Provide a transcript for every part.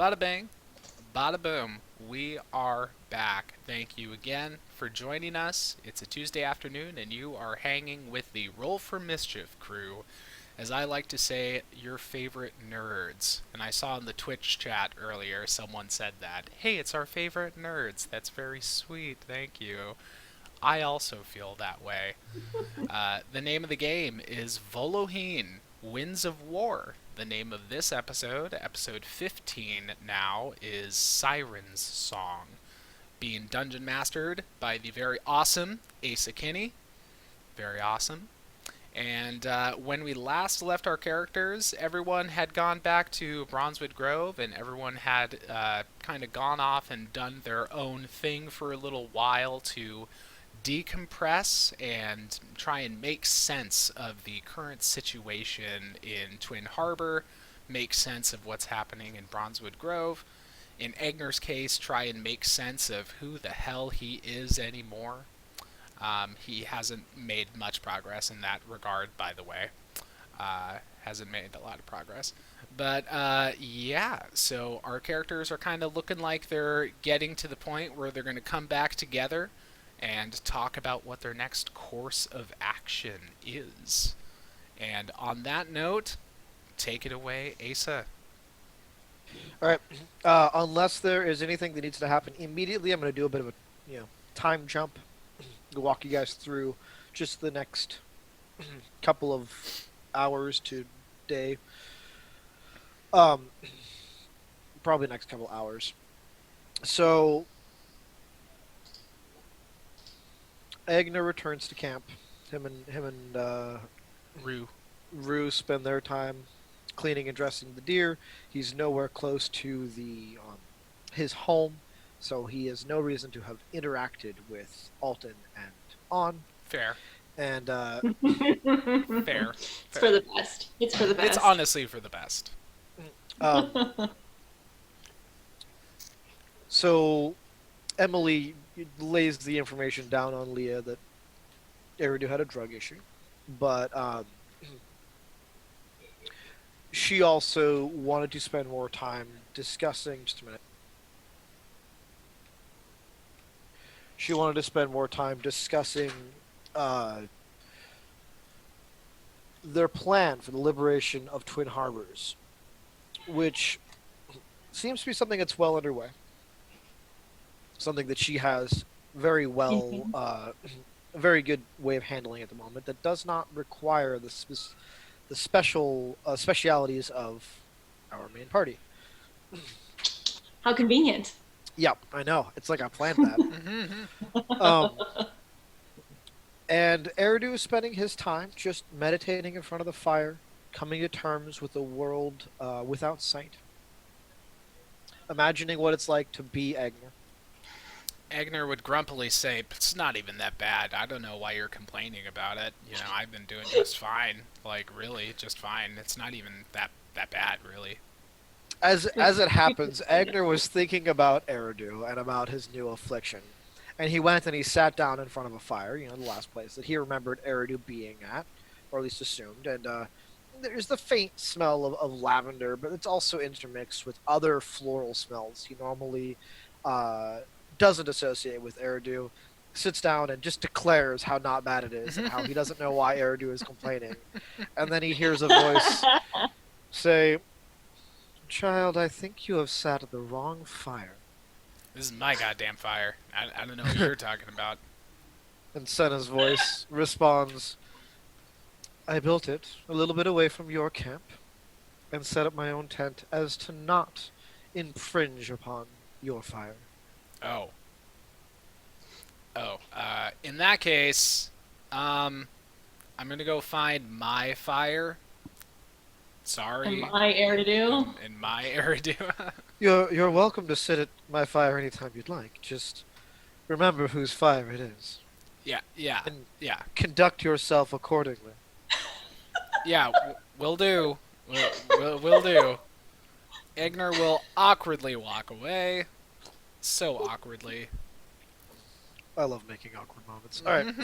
Bada bang, bada boom. We are back. Thank you again for joining us. It's a Tuesday afternoon, and you are hanging with the Roll for Mischief crew. As I like to say, your favorite nerds. And I saw in the Twitch chat earlier someone said that. Hey, it's our favorite nerds. That's very sweet. Thank you. I also feel that way. The name of the game is Voloheen, Winds of War. The name of this episode, episode 15 now, is Siren's Song, being dungeon mastered by the very awesome Asa Kinney. Very awesome. And when we last left our characters, everyone had gone back to Bronzewood Grove, and everyone had kind of gone off and done their own thing for a little while to decompress and try and make sense of the current situation in Twin Harbor, make sense of what's happening in Bronzewood Grove. In Eigner's case, try and make sense of who the hell he is anymore. He hasn't made much progress in that regard, by the way. Hasn't made a lot of progress. But yeah, so our characters are kind of looking like they're getting to the point where they're going to come back together and talk about what their next course of action is. And on that note, take it away, Asa. All right. Unless there is anything that needs to happen immediately, I'm going to do a bit of a time jump to walk you guys through just the next couple of hours to day. Probably next couple hours. So Eigner returns to camp. Him and Rue spend their time cleaning and dressing the deer. He's nowhere close to the his home, so he has no reason to have interacted with Alton and On. Fair. And Fair. It's for the best. It's for the best. It's honestly for the best. So Emily lays the information down on Leah that Eridu had a drug issue, but she also wanted to spend more time discussing. Just a minute. She wanted to spend more time discussing their plan for the liberation of Twin Harbors, which seems to be something that's well underway. Something that she has very well, a very good way of handling at the moment that does not require the specialities of our main party. How convenient. Yep, I know. It's like I planned that. And Eridu is spending his time just meditating in front of the fire, coming to terms with a world without sight. Imagining what it's like to be Eigner. Eigner would grumpily say, it's not even that bad. I don't know why you're complaining about it. You know, I've been doing just fine. Like, really, just fine. It's not even that bad, really. As it happens, Eigner was thinking about Eridu and about his new affliction. And he went and he sat down in front of a fire, the last place that he remembered Eridu being at, or at least assumed. And there's the faint smell of lavender, but it's also intermixed with other floral smells he normally doesn't associate with Eridu. Sits down and just declares how not bad it is and how he doesn't know why Eridu is complaining. And then he hears a voice say, "Child, I think you have sat at the wrong fire." This is my goddamn fire. I don't know what you're talking about. And Senna's voice responds, "I built it a little bit away from your camp and set up my own tent as to not infringe upon your fire." Oh. In that case, I'm gonna go find my fire. Sorry. And my Eridu. In my Eridu. You're welcome to sit at my fire anytime you'd like. Just remember whose fire it is. Yeah. And Yeah. conduct yourself accordingly. Yeah, will do. Will do. Eigner will awkwardly walk away. So awkwardly. I love making awkward moments. All right.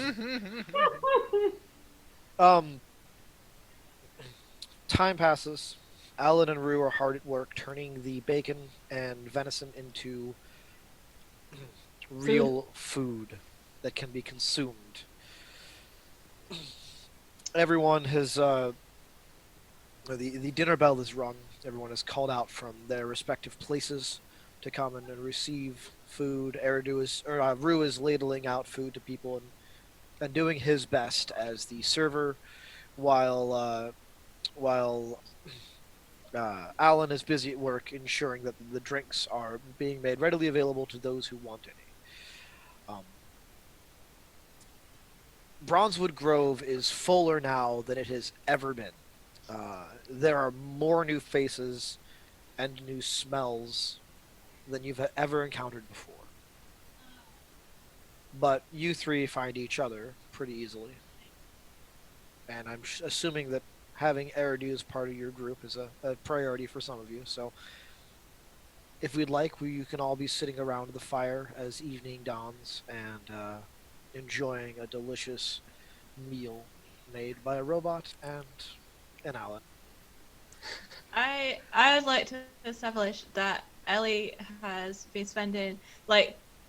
Time passes. Alan and Rue are hard at work turning the bacon and venison into Food. real food that can be consumed. Everyone has the dinner bell is rung. Everyone is called out from their respective places to come and receive food. Rue is ladling out food to people and doing his best as the server, while Alan is busy at work ensuring that the drinks are being made readily available to those who want any. Um, Bronzewood Grove is fuller now than it has ever been. There are more new faces and new smells than you've ever encountered before. But you three find each other pretty easily. And I'm assuming that having Eridu as part of your group is a priority for some of you. So if we'd like, you can all be sitting around the fire as evening dawns and enjoying a delicious meal made by a robot and an Alan. I'd like to establish that Ellie has been spending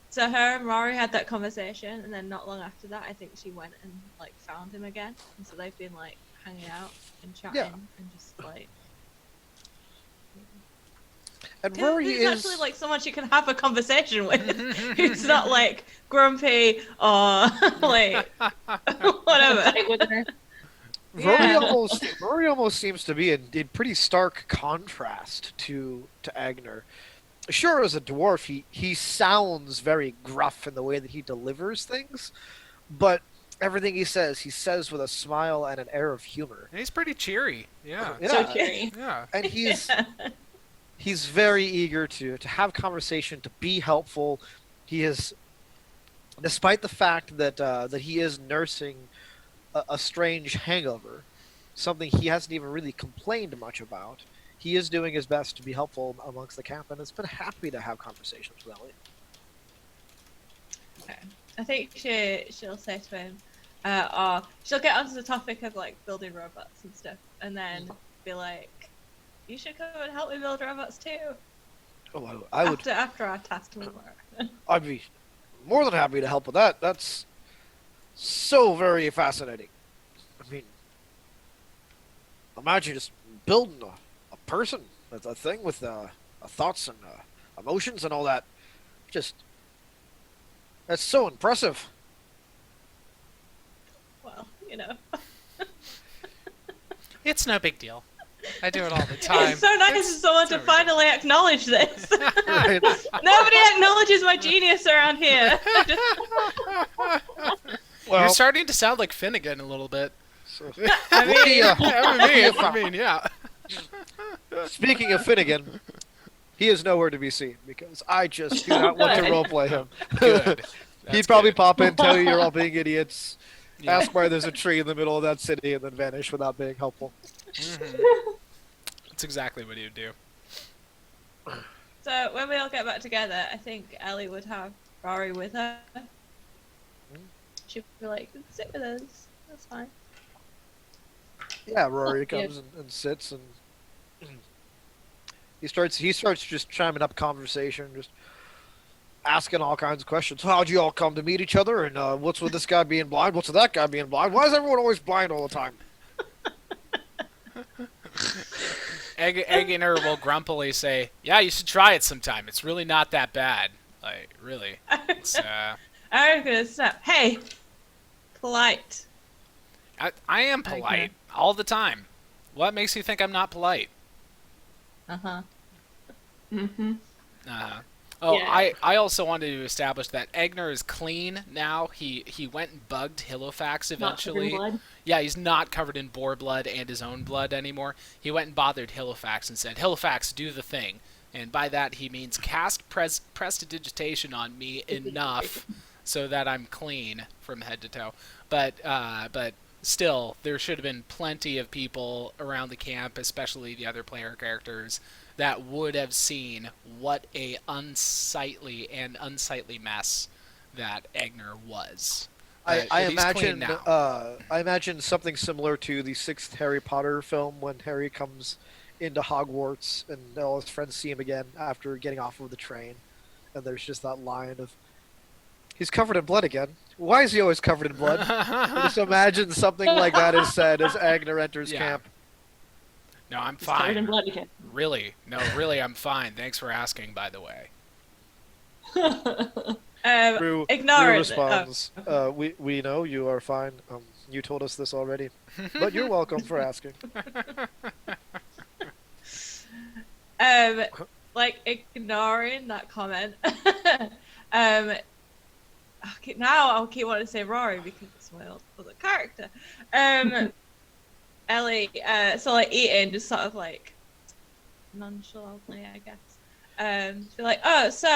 so her and Rory had that conversation, and then not long after that, I think she went and found him again, and so they've been hanging out and chatting and just And Rory he's is actually someone you can have a conversation with, who's not grumpy or whatever. Fight with her. Yeah. Rory almost seems to be in pretty stark contrast to Agner. Sure, as a dwarf, he sounds very gruff in the way that he delivers things, but everything he says with a smile and an air of humor. And he's pretty cheery. Yeah. So cheery. Yeah. And he's very eager to have conversation, to be helpful. He is, despite the fact that he is nursing a strange hangover, something he hasn't even really complained much about. He is doing his best to be helpful amongst the camp, and has been happy to have conversations with Ellie. Okay. I think she'll say to him, or she'll get onto the topic of building robots and stuff, and then be like, "You should come and help me build robots too." Oh, I would. After our task tomorrow. I'd be more than happy to help with that. That's so very fascinating. I mean, imagine just building a person, a thing with thoughts and emotions and all that. That's so impressive. Well, It's no big deal. I do it all the time. It's so nice of someone to finally acknowledge this. Right? Nobody acknowledges my genius around here. Well, You're starting to sound like Finnegan a little bit. so- I mean, yeah. Speaking of Finnegan, he is nowhere to be seen because I just do not want to roleplay him. Good. He'd That's probably good. pop in, tell you you're all being idiots, Yeah. ask why there's a tree in the middle of that city, and then vanish without being helpful. That's exactly what he would do. So when we all get back together, I think Ellie would have Rory with her. She'd be like, "Sit with us. That's fine." Yeah, Rory Yeah. comes and sits, and he starts just chiming up conversation, just asking all kinds of questions. How'd you all come to meet each other? And what's with this guy being blind? What's with that guy being blind? Why is everyone always blind all the time? Eigner will grumpily say, "Yeah, you should try it sometime. It's really not that bad. Really. It's, I'm gonna snap. Hey, polite. I am polite all the time. What makes you think I'm not polite?" Uh-huh. Mm-hmm. Uh-huh. Oh, Yeah. I also wanted to establish that Eigner is clean now. He went and bugged Halifax Not covered in eventually. blood. Yeah, he's not covered in boar blood and his own blood anymore. He went and bothered Halifax and said, "Halifax, do the thing." And by that he means cast prestidigitation on me enough so that I'm clean from head to toe. But still, there should have been plenty of people around the camp, especially the other player characters, that would have seen what a unsightly mess that Eigner was. I But he's clean imagine now. I imagine something similar to the sixth Harry Potter film when Harry comes into Hogwarts, and all his friends see him again after getting off of the train. And there's just that line of, he's covered in blood again. Why is he always covered in blood? And just imagine something like that is said as Eigner enters Yeah. camp. No, I'm He's covered in fine. blood again. Really? No, really, I'm fine. Thanks for asking, by the way. Rue Ignore it. responds, we know you are fine. You told us this already. But you're welcome for asking. Like ignoring that comment. Okay, now I'll keep wanting to say Rory because it's my other character. Ellie, so like eating, just sort of like nonchalantly, I guess. Just be like, oh, so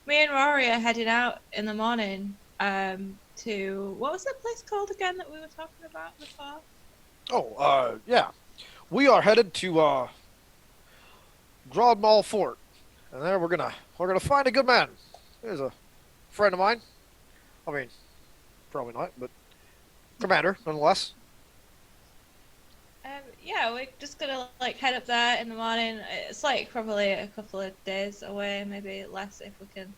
me and Rory are heading out in the morning. To what was that place called again that we were talking about before? Oh, yeah. We are headed to Grodmal Fort, and there we're gonna find a good man. There's a friend of mine. I mean, probably not, but commander nonetheless. Yeah, we're just gonna like head up there in the morning. It's like probably a couple of days away, maybe less if we can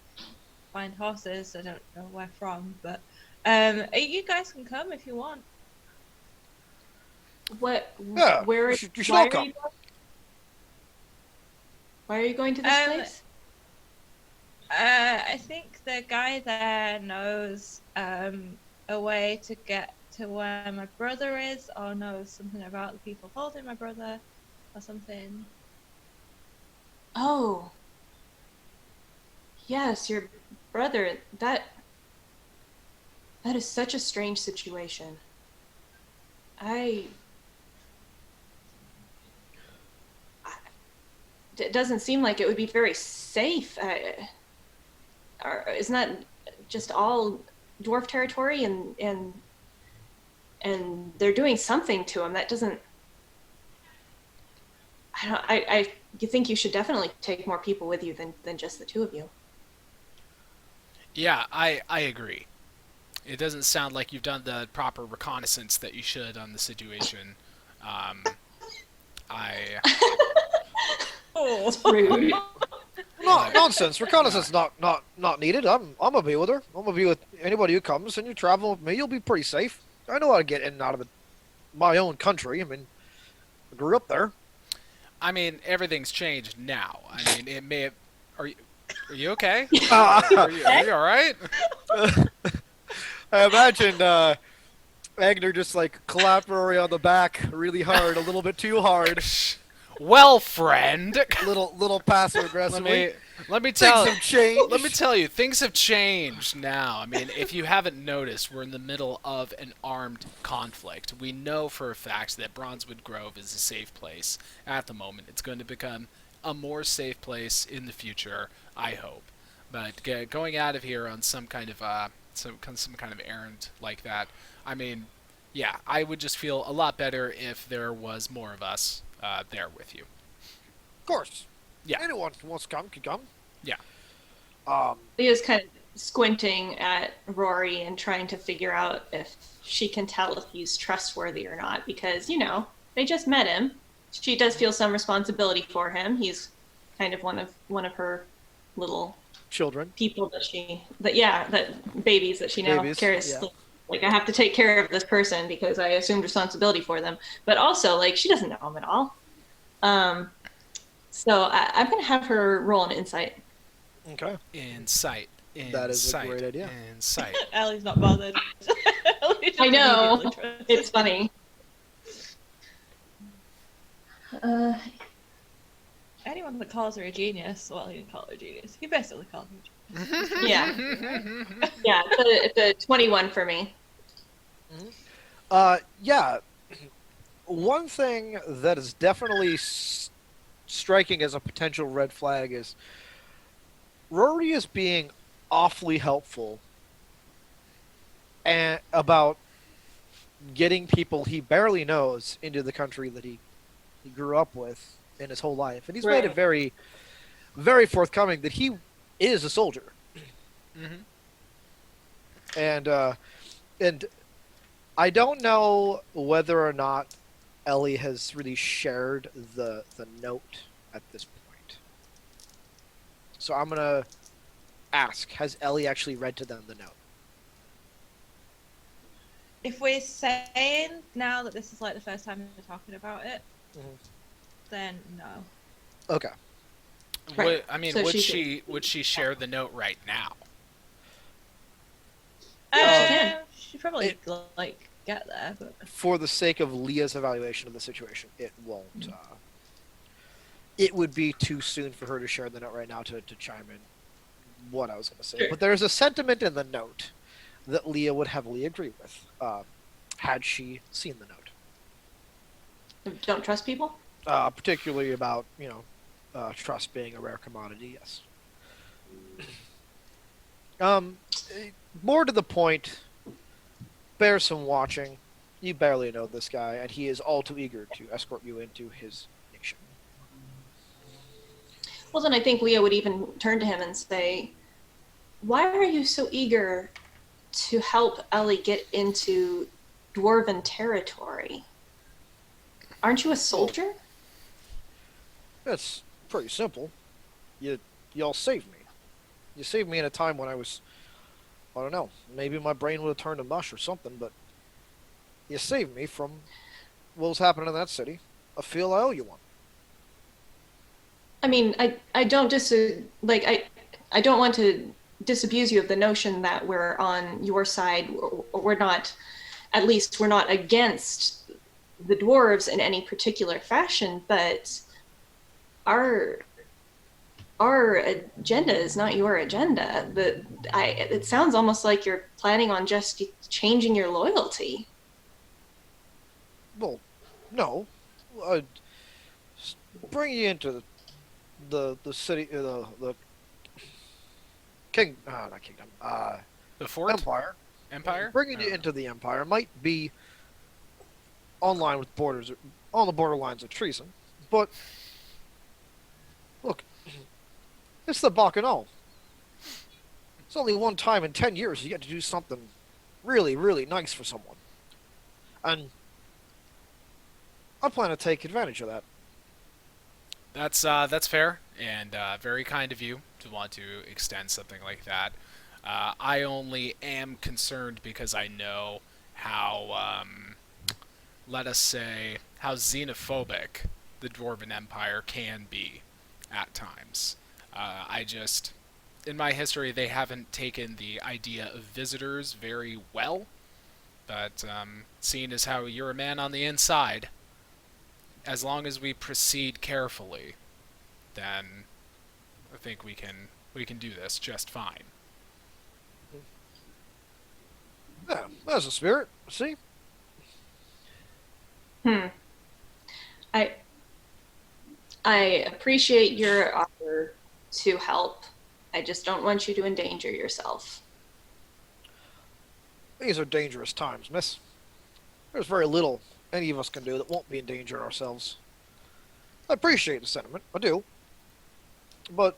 find horses. I don't know where from, but you guys can come if you want. What? Yeah, Where? you should Why all are come. you going? Why are you going to this place? I think the guy there knows a way to get to where my brother is, or knows something about the people holding my brother, or something. Oh. Yes, your brother. That is such a strange situation. It doesn't seem like it would be very safe. Isn't that just all dwarf territory, and they're doing something to him that doesn't. I don't. You think you should definitely take more people with you than just the two of you. Yeah, I agree. It doesn't sound like you've done the proper reconnaissance that you should on the situation. I Oh, Rude. No, nonsense. Reconnaissance not needed. I'm gonna be with her. I'm gonna be with anybody who comes, and you travel with me. You'll be pretty safe. I know how to get in and out of my own country. I mean, I grew up there. I mean, everything's changed now. I mean, it may have. Are you okay? Uh, Are you all right? I imagine Eigner just like clapped Rory on the back really hard, a little bit too hard, Well, friend, little passive aggressively. let me Things tell have changed. let me tell you, things have changed now. I mean, if you haven't noticed, we're in the middle of an armed conflict. We know for a fact that Bronzewood Grove is a safe place at the moment. It's going to become a more safe place in the future, I hope. But going out of here on some kind of some kind of errand like that, I mean, yeah, I would just feel a lot better if there was more of us there with you. Of course. Yeah. Anyone who wants to come can come. Yeah. Leah's kind of squinting at Rory and trying to figure out if she can tell if he's trustworthy or not, because they just met him. She does feel some responsibility for him. He's kind of one of her little Children. people that babies that she now Babies, cares. yeah. Like, I have to take care of this person because I assumed responsibility for them. But also, like, she doesn't know him at all. So I'm going to have her roll an insight. Okay. Insight. That is a great idea. Insight. Ellie's not bothered. Ellie's just I know. immediately trusted. It's funny. Anyone that calls her a genius, well, he didn't call her a genius. He basically called her a genius. Yeah. Yeah, it's a 21 for me. Yeah. One thing that is definitely striking as a potential red flag is Rory is being awfully helpful and about getting people he barely knows into the country that he grew up with in his whole life, and he's made it Right. very, very forthcoming that he is a soldier. And I don't know whether or not Ellie has really shared the note at this point. So I'm gonna ask: has Ellie actually read to them the note? If we're saying now that this is like the first time we're talking about it, Mhm. then no. Okay. Right. I mean, So would she share the note right now? Yeah, she can. She probably It- like get there, but For the sake of Leah's evaluation of the situation, it won't. It would be too soon for her to share the note right now to chime in what I was going to say. Sure. But there's a sentiment in the note that Leah would heavily agree with, had she seen the note. Don't trust people. Particularly about, trust being a rare commodity, yes. Um, More to the point, bear some watching. You barely know this guy, and he is all too eager to escort you into his nation. Well, then I think Leah would even turn to him and say, "Why are you so eager to help Ellie get into dwarven territory? Aren't you a soldier?" It's pretty simple. Y'all saved me. You saved me in a time when I don't know, maybe my brain would have turned to mush or something, but you saved me from what was happening in that city. I feel I owe you one. I mean, I don't I don't want to disabuse you of the notion that we're on your side. We're not, at least we're not against the dwarves in any particular fashion, but our our agenda is not your agenda. It sounds almost like you're planning on just changing your loyalty. Well, no. I'd bring you into the city, the king, not kingdom, The fort? empire. Empire? Bringing you into the empire might be online with borders, on the borderlines of treason, but look, it's the Bacchanal. It's only one time in 10 years you get to do something really, really nice for someone. And I plan to take advantage of that. That's fair and very kind of you to want to extend something like that. I only am concerned because I know how, let us say, how xenophobic the Dwarven Empire can be at times. I just, in my history, they haven't taken the idea of visitors very well. But seeing as how you're a man on the inside, as long as we proceed carefully, then I think we can do this just fine. Yeah, that's the spirit. See? Hmm. I I appreciate your offer to help. I just don't want you to endanger yourself. These are dangerous times, miss. There's very little any of us can do that won't be endangering ourselves. I appreciate the sentiment, I do. But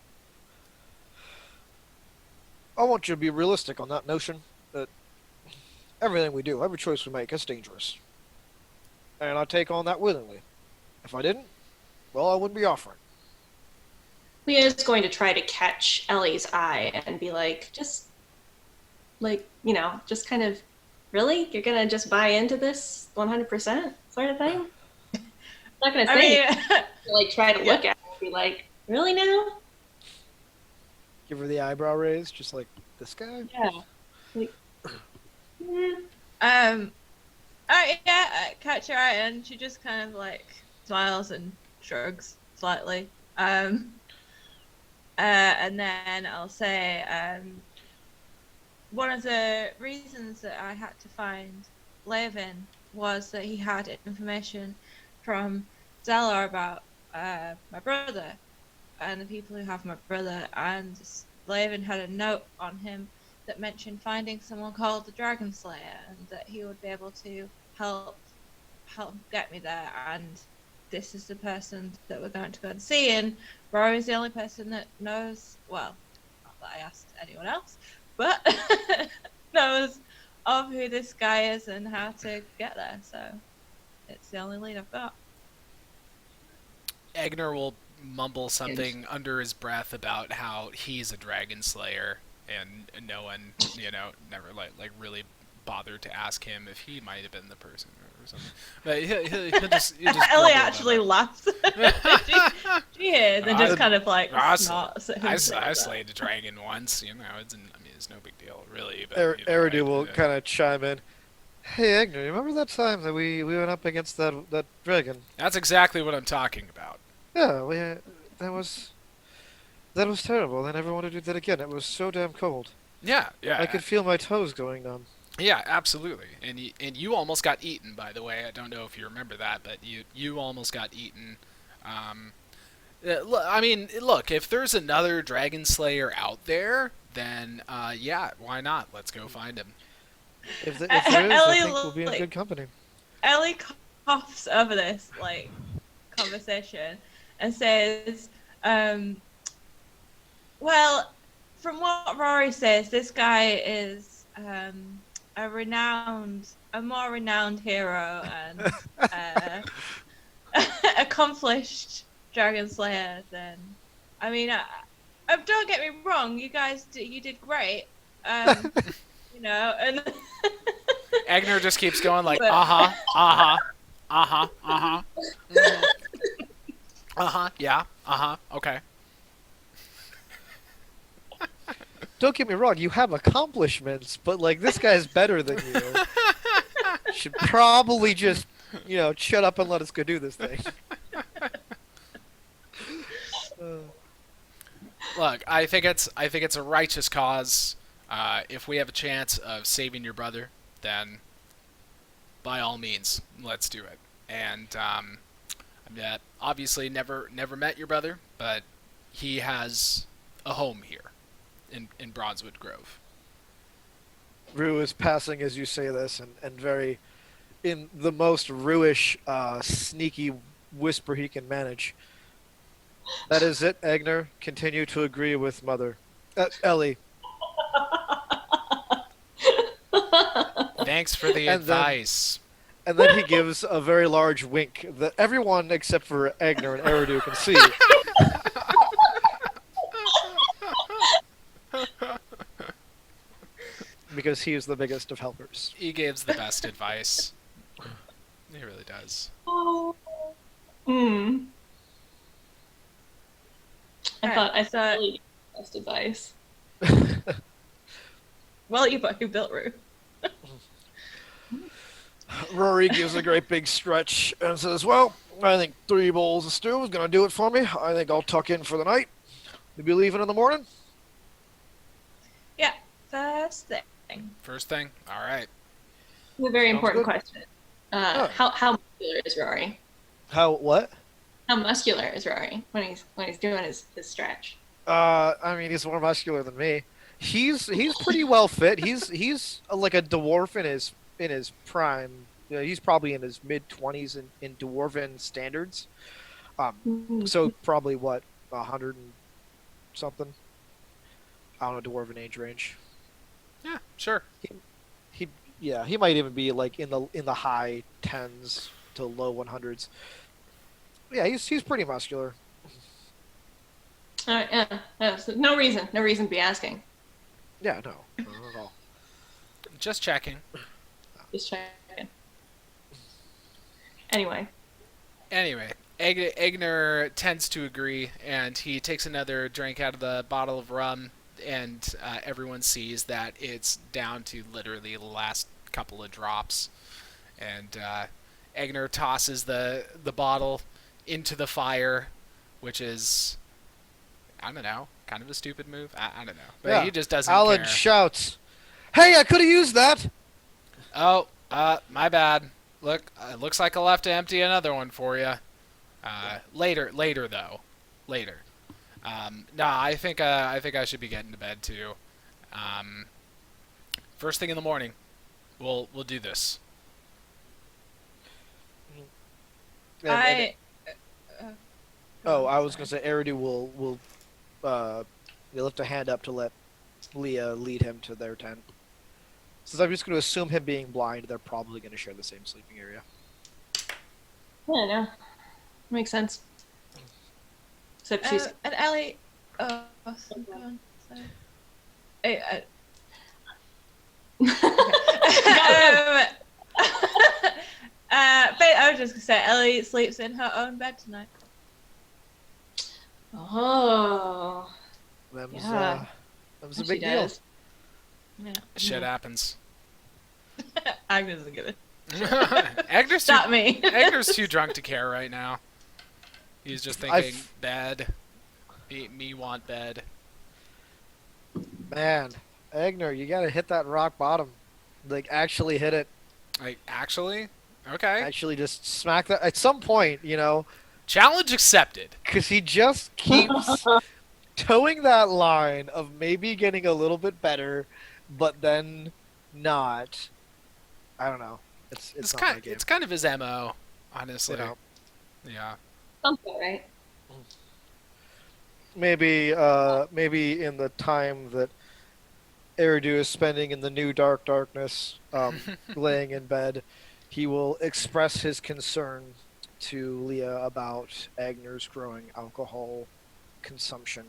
I want you to be realistic on that notion that everything we do, every choice we make, is dangerous. And I take on that willingly. If I didn't, well, I wouldn't be offering. Leah is going to try to catch Ellie's eye and be like, just just kind of, really? You're gonna just buy into this 100% sort of thing? I'm not gonna say anything. Like try to look at her and be like, really now? Give her the eyebrow raise, just like this guy. Yeah. Like, yeah, catch her eye, and she just kind of like smiles and shrugs slightly. And then I'll say, one of the reasons that I had to find Levin was that he had information from Zella about my brother and the people who have my brother, and Levin had a note on him that mentioned finding someone called the Dragon Slayer, and that he would be able to help get me there. And this is the person that we're going to go and see. And Rory's the only person that knows. Well, not that I asked anyone else, but knows of who this guy is and how to get there. So It's the only lead I've got. Eigner will mumble something under his breath about how he's a dragon slayer, and no one, never like really bothered to ask him if he might have been the person or something. But he'll just Ellie grumble actually about laughs. she is, and just kind of like snorts at I himself. slayed a dragon once, it's no big deal, really. But Eridu will kind of chime in. Hey, Eigner, you remember that time that we went up against that dragon? That's exactly what I'm talking about. Yeah, that was terrible. I never want to do that again. It was so damn cold. Yeah, I could feel my toes going numb. Yeah, absolutely. And you almost got eaten, by the way. I don't know if you remember that, but you almost got eaten. Look, if there's another Dragon Slayer out there, then yeah, why not? Let's go find him. If there is, I think we'll be in good company. Ellie coughs over this conversation and says, "Well, from what Rory says, this guy is a more renowned hero and accomplished dragon slayer than. I mean, don't get me wrong, you guys, you did great. And Eigner just keeps going like, yeah, okay. Don't get me wrong, you have accomplishments, but like this guy's better than you. Should probably just, shut up and let us go do this thing. Look, I think it's a righteous cause. If we have a chance of saving your brother, then by all means, let's do it. And obviously never met your brother, but he has a home here in Bronzewood Grove. Rue is passing as you say this, and very, in the most Rue-ish, sneaky whisper he can manage. That is it, Eigner. Continue to agree with Mother. Ellie. Thanks for the advice. And then he gives a very large wink that everyone except for Eigner and Eridu can see. Because he is the biggest of helpers. He gives the best advice. He really does. Oh. Hmm. I thought really best advice. Well, who built Rue? Rory gives a great big stretch and says, "Well, I think 3 bowls of stew is going to do it for me. I think I'll tuck in for the night. You'll be leaving in the morning?" Yeah, first thing. First thing? All right. A very Sounds important good. question. How muscular is Rory? How, what? How muscular is Rory when he's doing his stretch? I mean, he's more muscular than me. He's pretty well fit. He's like a dwarf in his prime. He's probably in his mid-20s in dwarven standards. So probably what, 100 and something? I don't know, dwarven age range. Yeah, sure. He might even be like in the high 10s to low 100s. Yeah, he's pretty muscular. All right, yeah. So no reason to be asking. Yeah, no, not at all. Just checking. Just checking. Anyway. Eigner tends to agree, and he takes another drink out of the bottle of rum, and everyone sees that it's down to literally the last couple of drops. And Eigner tosses the bottle into the fire, which is, I don't know, kind of a stupid move. I don't know. But Yeah. he just doesn't Alan care. shouts, "Hey, I could have used that!" Oh, my bad. Look, it looks like I'll have to empty another one for you. Later though. Later. No, I think I should be getting to bed too. First thing in the morning, we'll do this. I was gonna say Eridu will lift a hand up to let Leah lead him to their tent. Since I'm just gonna assume him being blind, they're probably gonna share the same sleeping area. Yeah, no, makes sense. Except she's. And Ellie. Oh, go on. Sorry. Eh, Go. um, but I was just gonna say Ellie sleeps in her own bed tonight. Oh, Them's yeah, them's a she big deal. does. Yeah. Shit happens. Agnes is gonna Egner's too stop me. Egner's too drunk to care right now. He's just thinking I've bed. Me want bed. Man, Eigner, you gotta hit that rock bottom. Like actually hit it. Like actually, okay. Actually, just smack that at some point. Challenge accepted. Because he just keeps towing that line of maybe getting a little bit better, but then not. I don't know. It's not my game. It's kind of his mo, honestly. You know, Yeah. Something, right? maybe in the time that Eridu is spending in the new darkness, laying in bed, he will express his concern to Leah about Agner's growing alcohol consumption.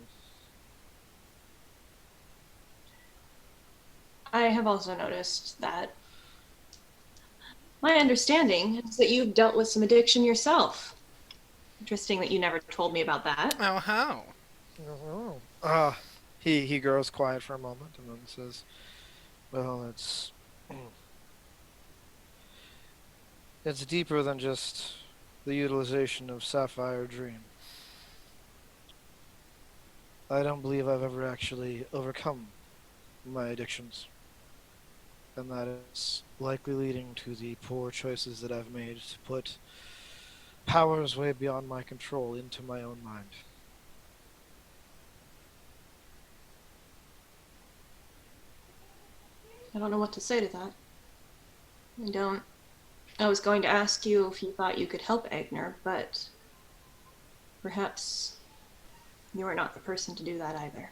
I have also noticed that my understanding is that you've dealt with some addiction yourself. Interesting that you never told me about that. Oh how? Oh. He grows quiet for a moment and then says, "Well, it's deeper than just the utilization of Sapphire Dream. I don't believe I've ever actually overcome my addictions, and that is likely leading to the poor choices that I've made to put powers way beyond my control into my own mind." I don't know what to say to that. I don't. I was going to ask you if you thought you could help Eigner, but perhaps you are not the person to do that either.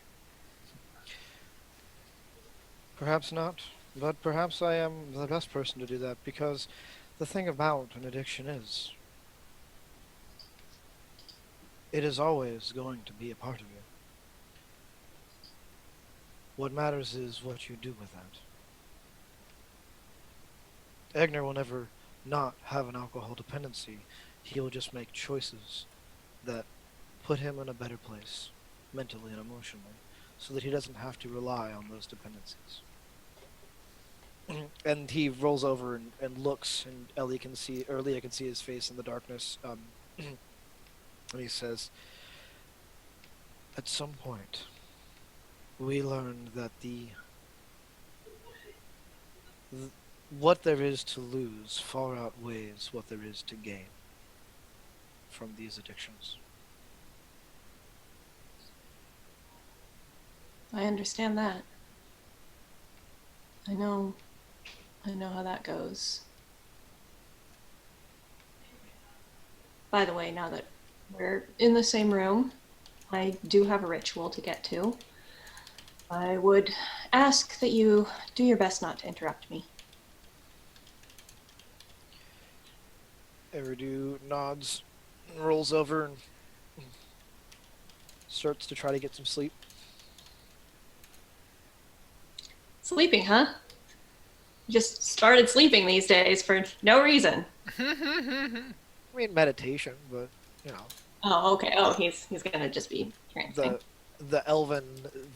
Perhaps not, but perhaps I am the best person to do that, because the thing about an addiction is, it is always going to be a part of you. What matters is what you do with that. Egner will never not have an alcohol dependency. He will just make choices that put him in a better place, mentally and emotionally, so that he doesn't have to rely on those dependencies. And he rolls over and looks, and Leah can see his face in the darkness, and he says, "At some point, we learned that what there is to lose far outweighs what there is to gain from these addictions." I understand that. I know how that goes. By the way, now that we're in the same room, I do have a ritual to get to. I would ask that you do your best not to interrupt me. Eridu nods, and rolls over, and starts to try to get some sleep. Sleeping, huh? Just started sleeping these days for no reason. I mean, meditation, but you know, Oh, okay. Oh, he's gonna just be trancing. the elven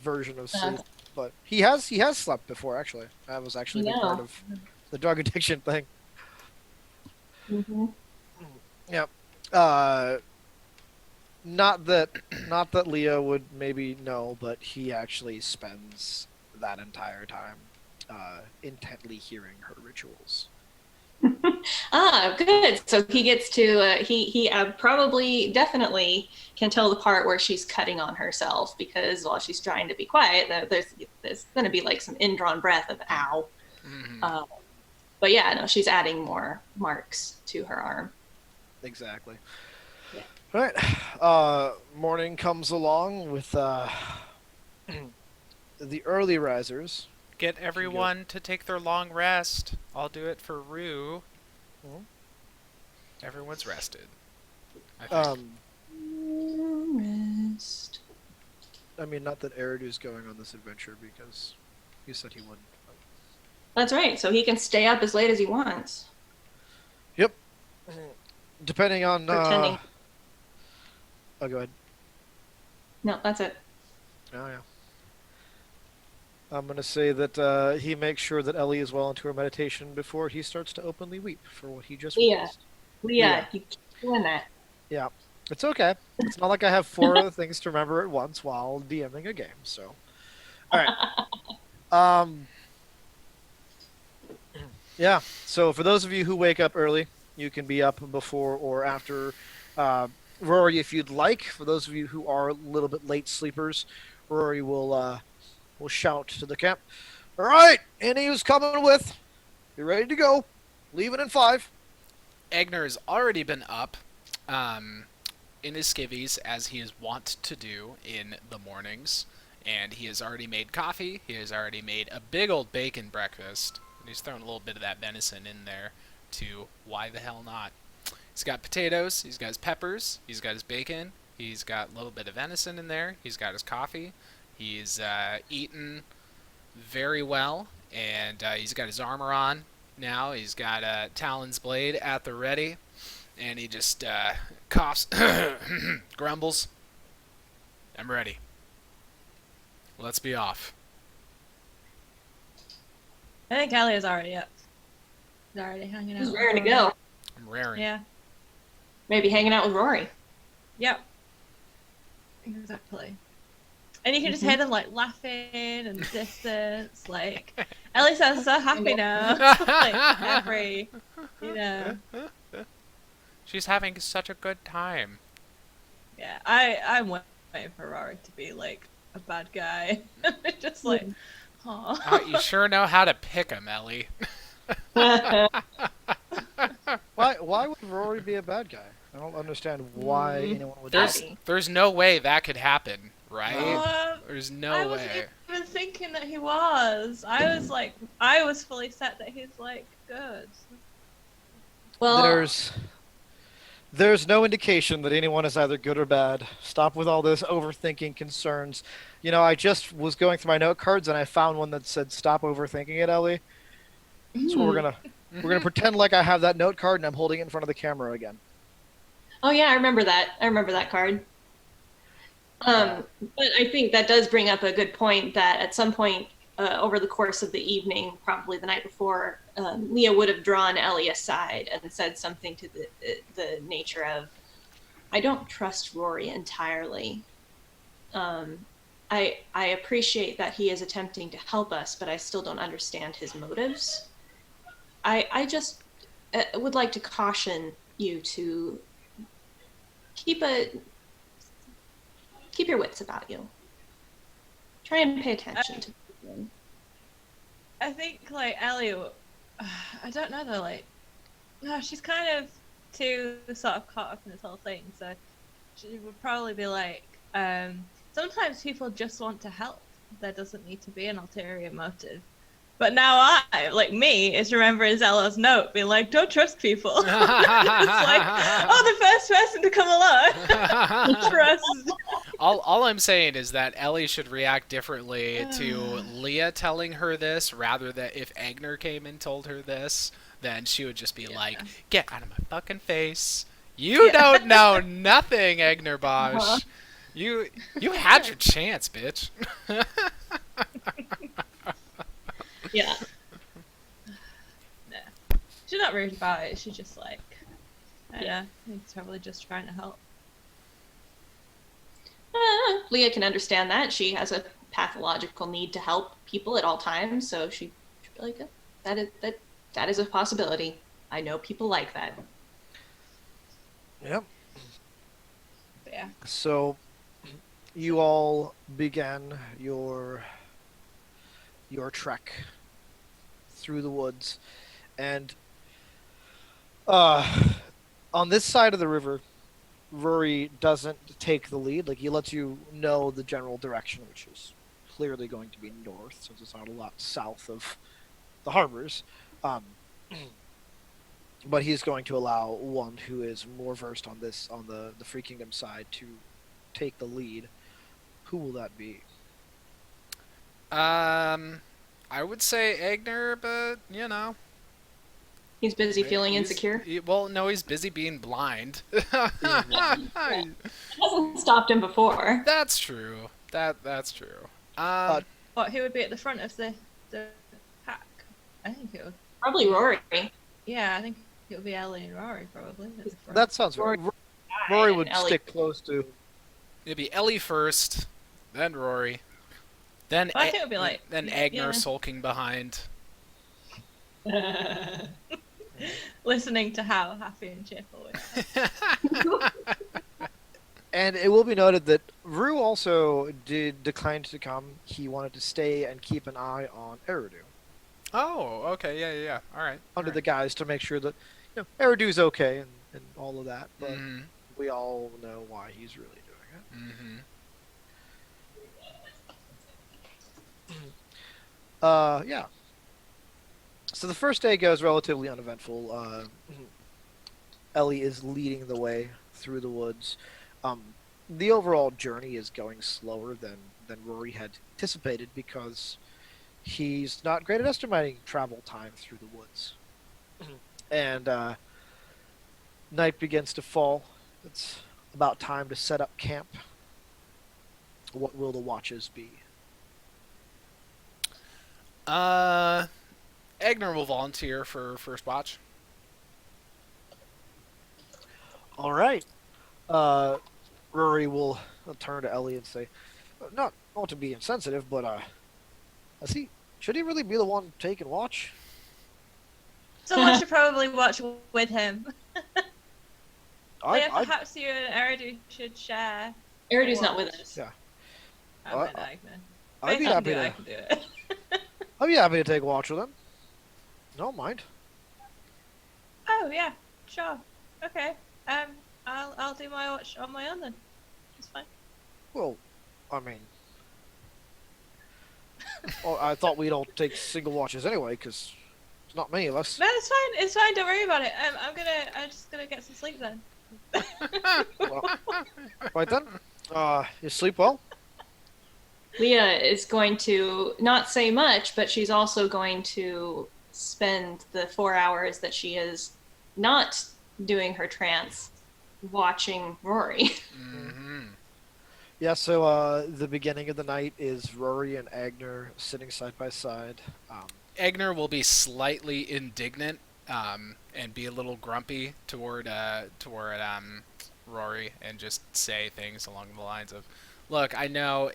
version of sleep. Okay. But he has slept before, actually. That was actually a big part No. of the drug addiction thing. Mm-hmm. Yep. Not that Leo would maybe know, but he actually spends that entire time intently hearing her rituals. Ah, good. So he gets to he probably definitely can tell the part where she's cutting on herself, because while she's trying to be quiet, there's going to be like some indrawn breath of "ow." Mhm. But yeah, no, she's adding more marks to her arm. Exactly. Yeah. Right. Morning comes along with the early risers. Get everyone to take their long rest. I'll do it for Rue. Everyone's rested. I think. Um, Rest. I mean, not that Eridu's going on this adventure because he said he wouldn't. That's right. So he can stay up as late as he wants, Yep. Depending on. pretending. Oh, go ahead. No, that's it. Oh, yeah. I'm going to say that he makes sure that Ellie is well into her meditation before he starts to openly weep for what he just Leah, witnessed. Leah, you keep doing that. Yeah. It's okay. It's not like I have 4 other things to remember at once while DMing a game, so. Alright. Yeah, so for those of you who wake up early, you can be up before or after Rory if you'd like. For those of you who are a little bit late sleepers, Rory will shout to the camp. All right, any who's coming with, be ready to go. Leaving in 5. Eigner has already been up in his skivvies, as he is wont to do in the mornings. And he has already made coffee. He has already made a big old bacon breakfast. And he's thrown a little bit of that venison in there to why the hell not. He's got potatoes. He's got his peppers. He's got his bacon. He's got a little bit of venison in there. He's got his coffee. He's eaten very well. And he's got his armor on now. He's got Talon's blade at the ready. And he just coughs, grumbles. I'm ready. Let's be off. I think Ellie is already up. He's already hanging out. He's with raring to Rory. go. I'm raring. Yeah. Maybe hanging out with Rory. Yep. Exactly. And you can just hear them like laughing in the distance. Like Ellie sounds so happy now. Like every, you know. She's having such a good time. Yeah, I'm waiting for Rory to be like a bad guy. Just like, aw. You sure know how to pick 'em, Ellie. Why would Rory be a bad guy? I don't understand why anyone would do There's that. there's no way that could happen, right? Oh, There's I no wasn't way. even thinking that he was. I was fully set that he's like good. Well, There's no indication that anyone is either good or bad. Stop with all this overthinking concerns. You know, I just was going through my note cards and I found one that said "Stop overthinking it, Ellie." So we're gonna pretend like I have that note card and I'm holding it in front of the camera again. oh yeah, I remember that. I remember that card. But I think that does bring up a good point that at some point over the course of the evening, probably the night before, Leah would have drawn Ellie aside and said something to the nature of, "I don't trust Rory entirely. I appreciate that he is attempting to help us, but I still don't understand his motives. I just would like to caution you to keep your wits about you. Try and pay attention to them." I think like Ellie, I don't know though. Like, no, she's kind of too sort of caught up in this whole thing. So she would probably be like, sometimes people just want to help. There doesn't need to be an ulterior motive. But now I, like me, is remembering Zella's note, being like, "Don't trust people." It's like, oh, the first person to come along. Trust. All I'm saying is that Ellie should react differently to Leah telling her this, rather than if Eigner came and told her this, then she would just be like, "Get out of my fucking face. You don't know nothing, Eigner Bosch. You had your chance, bitch." Yeah. No. She's not rude about it. She's just like, I don't know. I think it's probably just trying to help. Leah can understand that. She has a pathological need to help people at all times, so she'd be like, that is a possibility. I know people like that. Yep. But yeah. So, you all began your trek through the woods, and on this side of the river, Rory doesn't take the lead. Like, he lets you know the general direction, which is clearly going to be north, since it's not a lot south of the harbors. but he's going to allow one who is more versed on this on the Free Kingdom side to take the lead. Who will that be? I would say Eigner, but you know, He's busy feeling he's insecure. well, no, he's busy being blind. Yeah. Hasn't stopped him before. That's true. That's true. What? Who would be at the front of the pack? I think it would. Probably Rory. Yeah, I think it would be Ellie and Rory probably at the front. That sounds right. Rory Rory and would Ellie. stick close to. It'd be Ellie first, then Rory, then I think it would be like then Eigner yeah. sulking behind. Listening to how happy and cheerful we are. And it will be noted that Rue also did decline to come. He wanted to stay and keep an eye on Eridu Oh, okay, yeah. All right. under the guise to make sure that Eridu's okay and all of that. But Mm-hmm. we all know why he's really doing it. Mm-hmm. Yeah. So the first day goes relatively uneventful. Ellie is leading the way through the woods. The overall journey is going slower than Rory had anticipated because he's not great at estimating travel time through the woods. And night begins to fall. It's about time to set up camp. What will the watches be? Eigner will volunteer for first watch. All right. Rory will turn to Ellie and say, not to be insensitive, but should he really be the one taking watch? Someone should probably watch with him. I, Yeah, I, perhaps you and Eridu should share. Eridu's not with us. Yeah. I might not, Eigner. I'd be If I can happy do it, I to. can do it. I'd be happy to take watch with him. Don't mind. Oh yeah, sure. Okay. I'll do my watch on my own then. It's fine. Well, I mean, I thought we'd all take single watches anyway, because it's not many of us. No, it's fine. It's fine. Don't worry about it. I'm just gonna get some sleep then. Well, right then. You sleep well? Leah is going to not say much, but she's also going to spend the 4 hours that she is not doing her trance watching Rory. Mm-hmm. Yeah. So the beginning of the night is Rory and Agner sitting side by side. Eigner will be slightly indignant and be a little grumpy toward Rory and just say things along the lines of, "Look, I know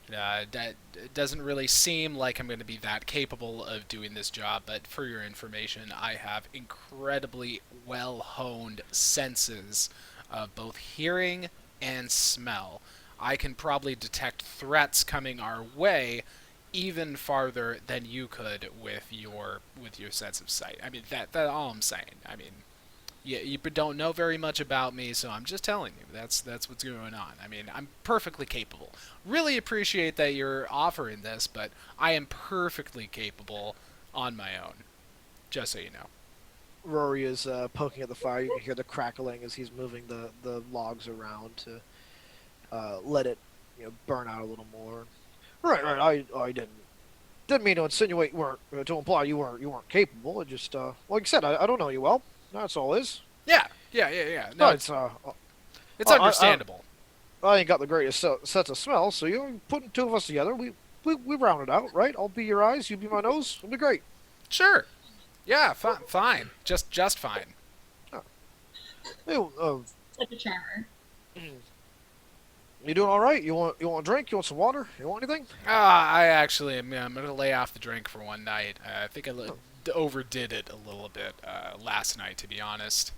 that it doesn't really seem like I'm going to be that capable of doing this job, but for your information, I have incredibly well-honed senses of both hearing and smell. I can probably detect threats coming our way even farther than you could with your sense of sight. I mean, that all I'm saying. I mean, you don't know very much about me, so I'm just telling you that's what's going on. I mean, I'm perfectly capable. Really appreciate that you're offering this, but I am perfectly capable on my own. Just so you know." Rory is poking at the fire. You can hear the crackling as he's moving the logs around to let it burn out a little more. Right. I didn't mean to insinuate you weren't to imply you weren't capable. It just like I said, I don't know you well. That's all it is. Yeah. No, It's it's understandable. I ain't got the greatest sense of smell, so putting two of us together, we round it out, right? I'll be your eyes, you be my nose. It'll be great. Sure. Yeah, fine. Just fine. Hey, Such a charmer. you doing all right? You want a drink? You want some water? You want anything? I actually I'm going to lay off the drink for one night. I think I overdid it a little bit last night, to be honest.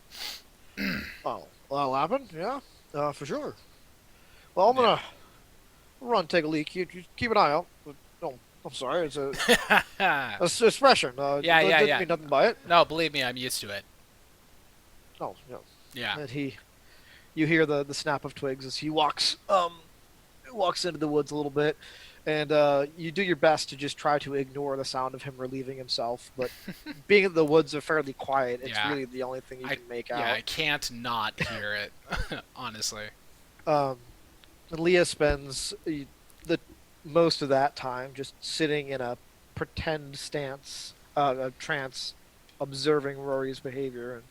Oh, that'll happen. Yeah, for sure. Well, I'm gonna run take a leak. You keep an eye out. No, I'm sorry. It's a expression. Yeah. Didn't mean nothing by it. No, believe me, I'm used to it. Oh, yeah. Yeah. And you hear the snap of twigs as he walks walks into the woods a little bit, and you do your best to just try to ignore the sound of him relieving himself. But being that the woods are fairly quiet, it's Yeah. really the only thing you I can make yeah, out. I can't not hear it. Honestly. Um, and Leah spends the most of that time just sitting in a pretend stance, a trance, observing Rory's behavior, and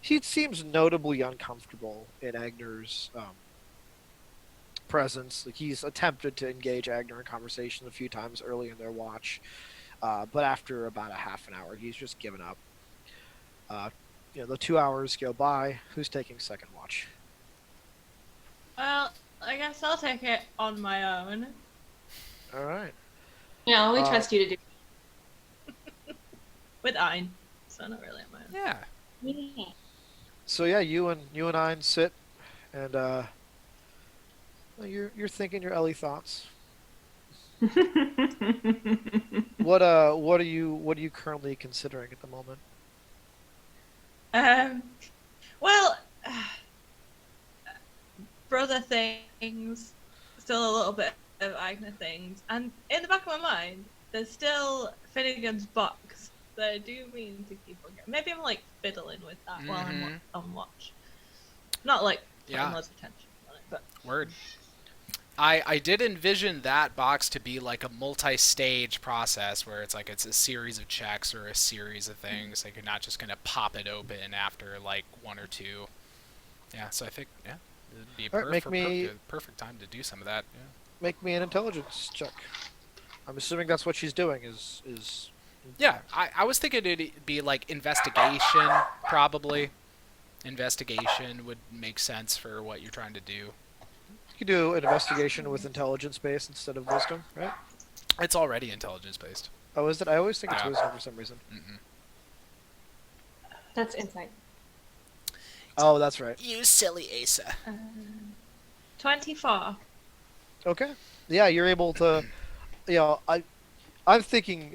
he seems notably uncomfortable in Agner's presence. Like he's attempted to engage Agner in conversation a few times early in their watch, but after about a half an hour, he's just given up. Uh, the 2 hours go by. Who's taking second watch? Well, I guess I'll take it on my own. All right. We Uh, trust you to do. With Ein. So not really on my own. Yeah. Yeah. So yeah, you and I sit, and well, you're thinking your Ellie thoughts. What are you currently considering at the moment? Um, well, brother things, still a little bit of Eigner things, and in the back of my mind, there's still Finnegan's box that I do mean to keep on getting. Maybe I'm like fiddling with that while I'm Mhm. on watch. Not like putting Yeah. loads of attention on it, but Word. I did envision that box to be like a multi-stage process where it's a series of checks or a series of things. Like you're not just gonna pop it open after like one or two. Yeah, so I think it'd be All right, perfect time to do some of that. Yeah. make me an intelligence check. I'm assuming that's what she's doing. Is Yeah, I was thinking it'd be like investigation, probably. Investigation would make sense for what you're trying to do. you could do an investigation with intelligence based instead of wisdom, right? It's already intelligence based. Oh, is it? I always think it's Yeah. wisdom for some reason. Mm-mm. That's insight. Oh, that's right. You silly Asa. 24. Okay. Yeah, you're able to. I'm thinking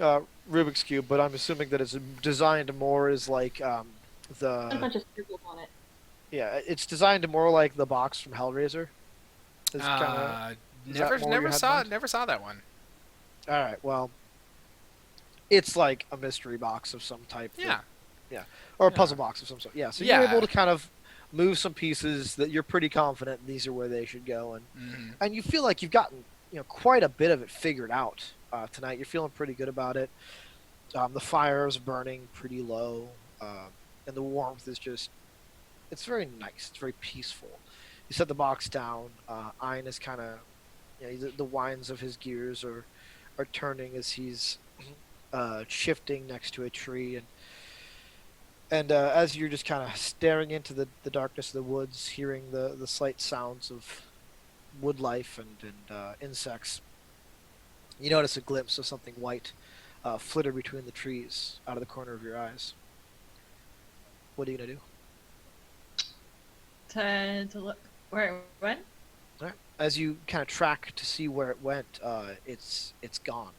Rubik's cube, but I'm assuming that it's designed more as like A the bunch of scribbles on it. yeah, it's designed more like the box from Hellraiser. Is kind of Never more your headline? never saw that one. all right. Well, it's like a mystery box of some type. Yeah. Or a Yeah. puzzle box of some sort. Yeah. So you're Yeah. able to kind of move some pieces that you're pretty confident these are where they should go, and Mm-hmm. you feel like you've gotten quite a bit of it figured out tonight. You're feeling pretty good about it. The fire is burning pretty low, and the warmth is it's very nice. It's very peaceful. You set the box down. Ein is kind of the winds of his gears are turning as he's shifting next to a tree, and as you're just kind of staring into the darkness of the woods, hearing the slight sounds of wood life and insects, you notice a glimpse of something white flitter between the trees out of the corner of your eyes. What are you gonna do? To look where it went. All right. As you kind of track to see where it went, it's gone.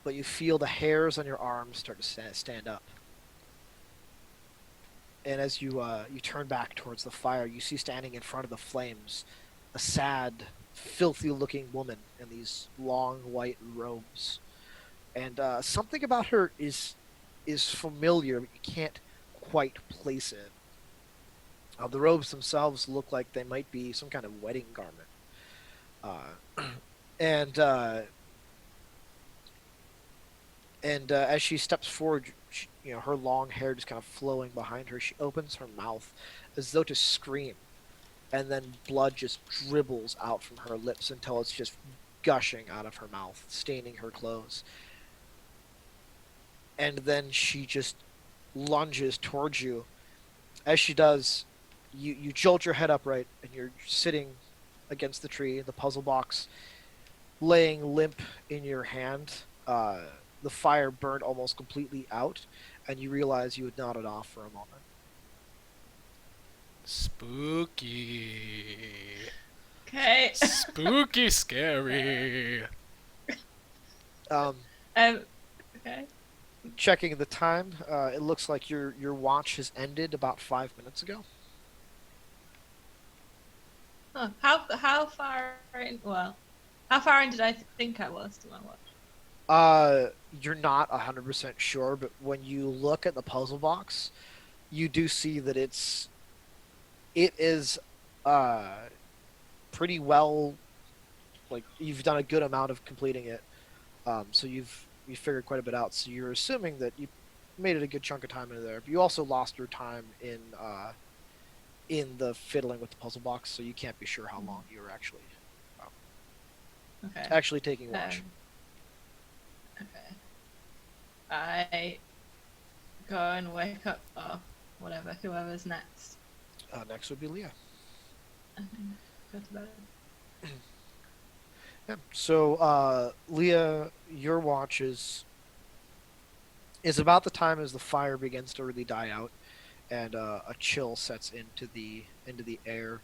But you feel the hairs on your arms start to stand up. And as you turn back towards the fire, you see standing in front of the flames a sad, filthy-looking woman in these long white robes. And something about her is familiar, but you can't quite place it. The robes themselves look like they might be some kind of wedding garment. And as she steps forward, her long hair just kind of flowing behind her, she opens her mouth as though to scream, and then blood just dribbles out from her lips until it's just gushing out of her mouth, staining her clothes. And then she just lunges towards you. As she does, you jolt your head upright, and you're sitting against the tree, the puzzle box laying limp in your hand. The fire burned almost completely out, and you realize you had nodded off for a moment. Spooky. Okay. Spooky, scary. Um, Okay. checking the time, it looks like your watch has ended about 5 minutes ago. Oh, how far in? Well, how far in did I think I was to my watch? You're not 100% sure, but when you look at the puzzle box, you do see that it is uh pretty well, like you've done a good amount of completing it. So you figured quite a bit out. So you're assuming that you made it a good chunk of time into there. But you also lost your time in the fiddling with the puzzle box, so you can't be sure how long you were Okay. actually taking watch. Okay. I go and wake up, or whatever, whoever's next. Next would be Leah. And go to bed. Yeah. So Leah, your watch is about the time as the fire begins to really die out, and a chill sets into the air,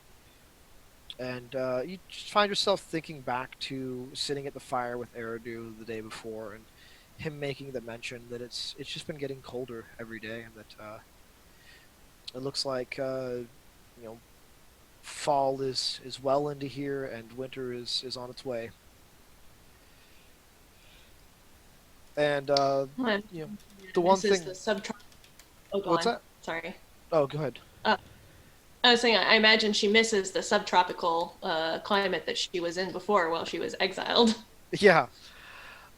and you just find yourself thinking back to sitting at the fire with Eridu the day before, and him making the mention that it's just been getting colder every day, and that it looks like you know fall is well into here, and winter is on its way. And Well, you know the one this is thing. the subtropical. Oh, go What's on. that? Sorry. Oh, go ahead. I was saying, I imagine she misses the subtropical climate that she was in before while she was exiled. Yeah.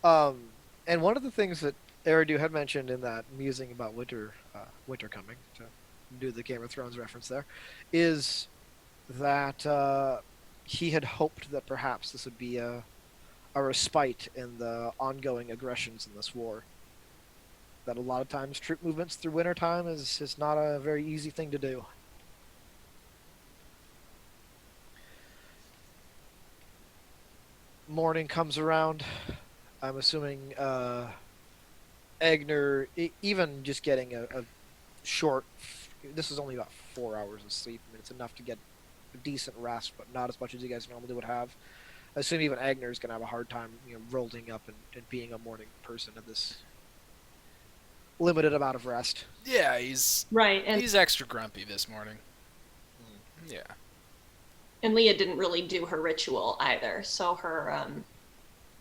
Um, and one of the things that Eridu had mentioned in that musing about winter coming, to do the Game of Thrones reference there, is that he had hoped that perhaps this would be a respite in the ongoing aggressions in this war. That a lot of times troop movements through wintertime is not a very easy thing to do. Morning comes around. I'm assuming Eigner, even just getting a short. This is only about 4 hours of sleep. I mean, it's enough to get a decent rest, but not as much as you guys normally would have. I assume even Eigner is going to have a hard time, rolling up and being a morning person at this limited amount of rest. Yeah, he's Right, and he's extra grumpy this morning. Yeah. Leah didn't really do her ritual either, so her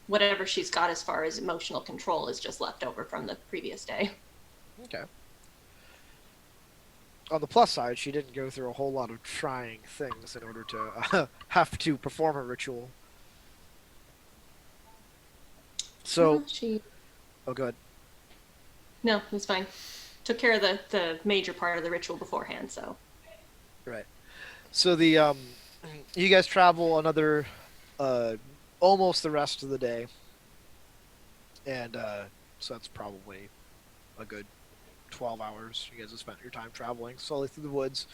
whatever she's got as far as emotional control is just left over from the previous day. Okay. On the plus side, she didn't go through a whole lot of trying things in order to have to perform a ritual. So, Well, she oh, good. no, it's fine. Took care of the major part of the ritual beforehand, so Right. So the you guys travel another almost the rest of the day, and so that's probably a good 12 hours. You guys have spent your time traveling slowly through the woods,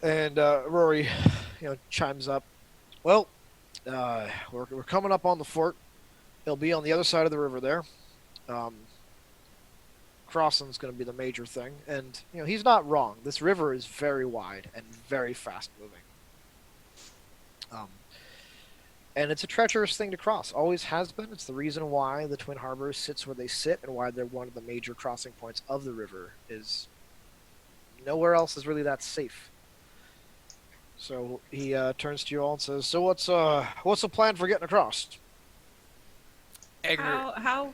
and Rory, chimes up. Well, we're coming up on the fort. It'll be on the other side of the river there. Crossing's going to be the major thing, and he's not wrong. This river is very wide and very fast moving. And it's a treacherous thing to cross. Always has been. It's the reason why the Twin Harbors sits where they sit, and why they're one of the major crossing points of the river. Is nowhere else is really that safe. So he turns to you all and says, "So what's the plan for getting across?" Egner. How?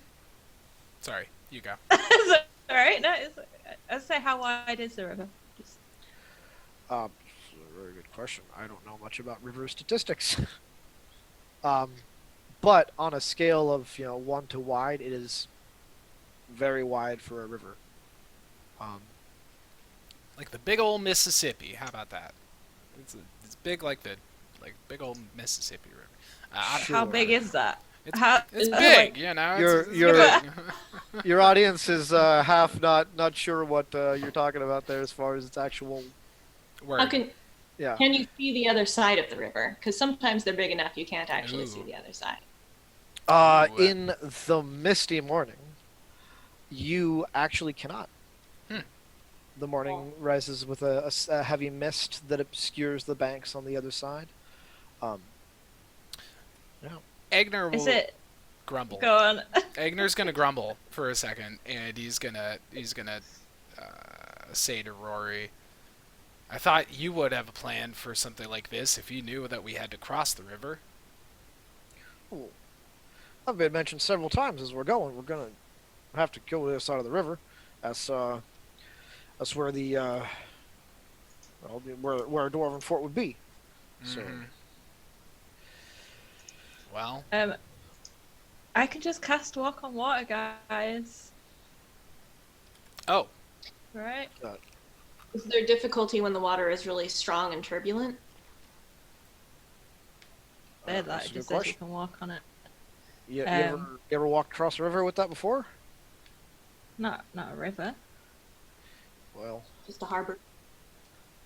Sorry, you go. All right. No, I'd say how wide is the river? Just... It's a very good question. I don't know much about river statistics. But on a scale of 1 to wide, it is very wide for a river. Like the big old Mississippi. How about that? It's big like big old Mississippi River. Sure. How big is that? It's, How, it's like, big, Your audience is half not sure what you're talking about there as far as its actual. Word. how can Yeah. you see the other side of the river? Because sometimes they're big enough you can't actually see Ooh. the other side. Ooh. In the misty morning, you actually cannot. The morning rises with a heavy mist that obscures the banks on the other side. Yeah. Egner will is it? grumble. Go on. Egner's gonna grumble for a second, and he's gonna say to Rory, I thought you would have a plan for something like this if you knew that we had to cross the river. Ooh. I've been mentioned several times as we're going. We're gonna have to go to the other side of the river. That's where the where a dwarven fort would be. So Mhm. Well, I can just cast walk on water, guys. oh, Right? Is there difficulty when the water is really strong and turbulent? There, that's that a good just says you question. can walk on it. You Um, ever walked across the river with that before? Not a river. Well, Just a harbor?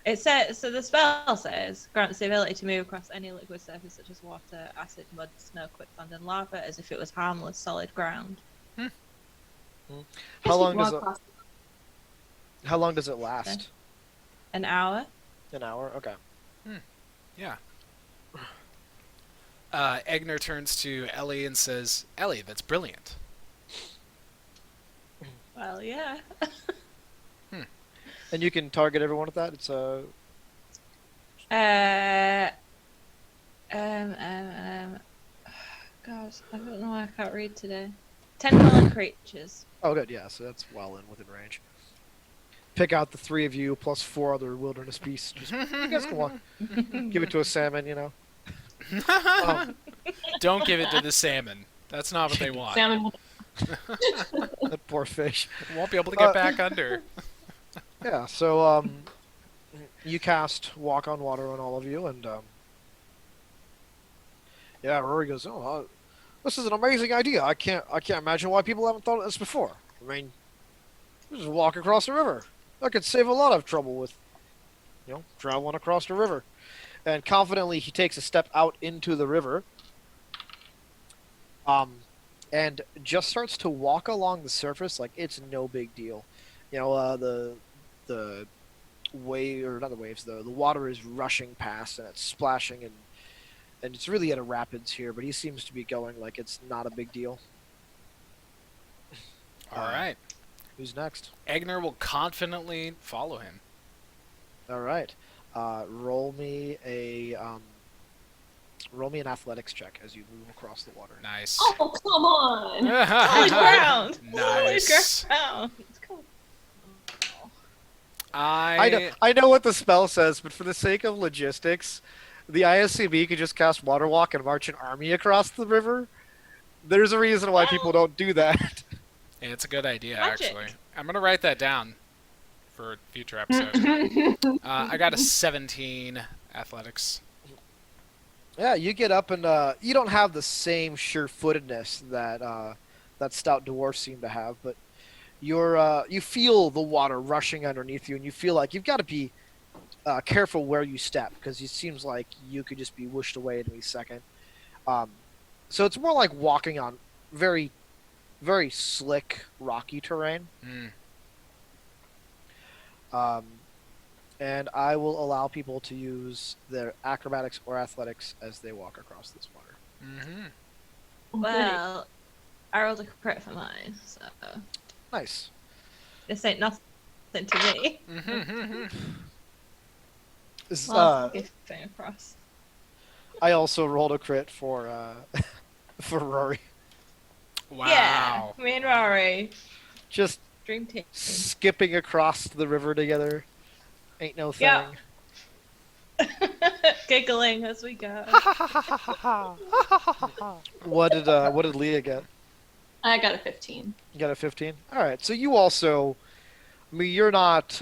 It says so. The spell says grants the ability to move across any liquid surface such as water, acid, mud, snow, quicksand, and lava, as if it was harmless, solid ground. how long does Walk it across- how long does it last? An hour. An hour. Okay. yeah. Eigner turns to Ellie and says, Ellie, that's brilliant. Well, yeah. And you can target everyone with that. It's a Uh, um. God, I don't know why I can't read today. 10 million creatures. oh good, yeah. So that's well within range. Pick out the three of you plus four other wilderness beasts. Just, you guys can walk. Give it to a salmon, you know. Don't give it to the salmon. That's not what they want. Salmon. That poor fish. Won't be able to get back under. Yeah. So you cast walk on water on all of you, and yeah, Rory goes, "Oh, this is an amazing idea. I can't imagine why people haven't thought of this before. I mean, just walk across the river. That could save a lot of trouble with, traveling across the river." And confidently, he takes a step out into the river, and just starts to walk along the surface like it's no big deal. The wave, or not the waves, the water is rushing past and it's splashing, and it's really at a rapids here, but he seems to be going like it's not a big deal. All right. Who's next? Eigner will confidently follow him. All right. Roll me an athletics check as you move across the water. Nice. Oh, come on! Solid ground. Nice. Solid ground. Come on. I know what the spell says, but for the sake of logistics, the ISCB could just cast Water Walk and march an army across the river. There's a reason why people don't do that. Yeah, it's a good idea, Magic. actually. I'm going to write that down for a future episode. I got a 17 athletics. Yeah, you get up and you don't have the same sure-footedness that stout dwarfs seem to have, but you feel the water rushing underneath you, and you feel like you've got to be careful where you step, because it seems like you could just be whooshed away at any second. So it's more like walking on very, very slick, rocky terrain. And I will allow people to use their acrobatics or athletics as they walk across this water. Mm-hmm. Well, I rolled a crit for mine, so Nice. this ain't nothing to me. This is, Well, getting across. I also rolled a crit for for Rory. Wow. Yeah, me and Rory, Just dream team. skipping across the river together. Ain't no thing. Yeah. Giggling as we go. What did Leah get? I got a 15. You got a 15? Alright, so you also, I mean, you're not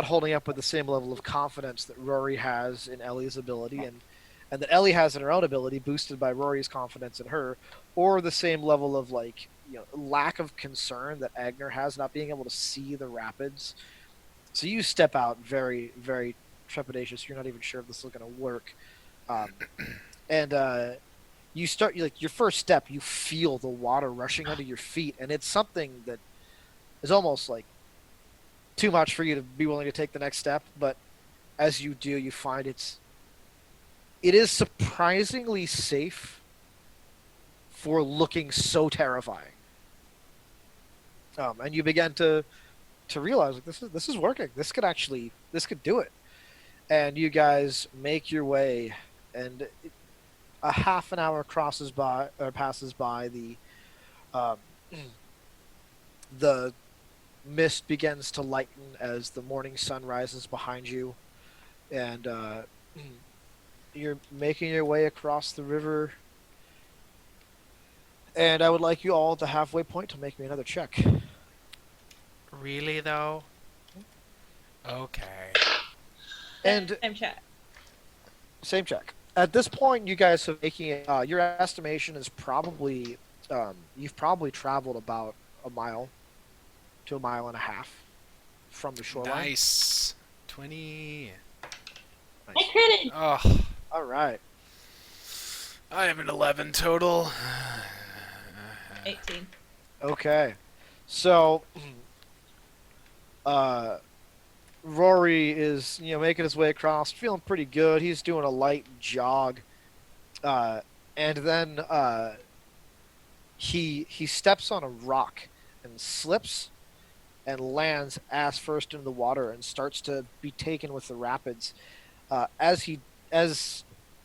holding up with the same level of confidence that Rory has in Ellie's ability, and that Ellie has in her own ability, boosted by Rory's confidence in her, or the same level of lack of concern that Eigner has, not being able to see the rapids. So you step out very, very trepidatious. You're not even sure if this is going to work, and you start your first step. You feel the water rushing under your feet, and it's something that is almost like too much for you to be willing to take the next step. But as you do, you find it is surprisingly safe for looking so terrifying. And you begin to to realize like this is working. This could do it. And you guys make your way, and a half an hour crosses by or passes by. Um, the mist begins to lighten as the morning sun rises behind you, and you're making your way across the river. And I would like you all at the halfway point to make me another check. Really though? Okay. And Same chat. same check. At this point, you guys are making it. Your estimation is probably you've probably traveled about a mile to a mile and a half from the shoreline. Nice. 20. I Nice. critted. Oh, All right. I have an 11 total. 18. Okay. So, uh, Rory is making his way across, feeling pretty good. He's doing a light jog, and then he steps on a rock and slips and lands ass first into the water and starts to be taken with the rapids. As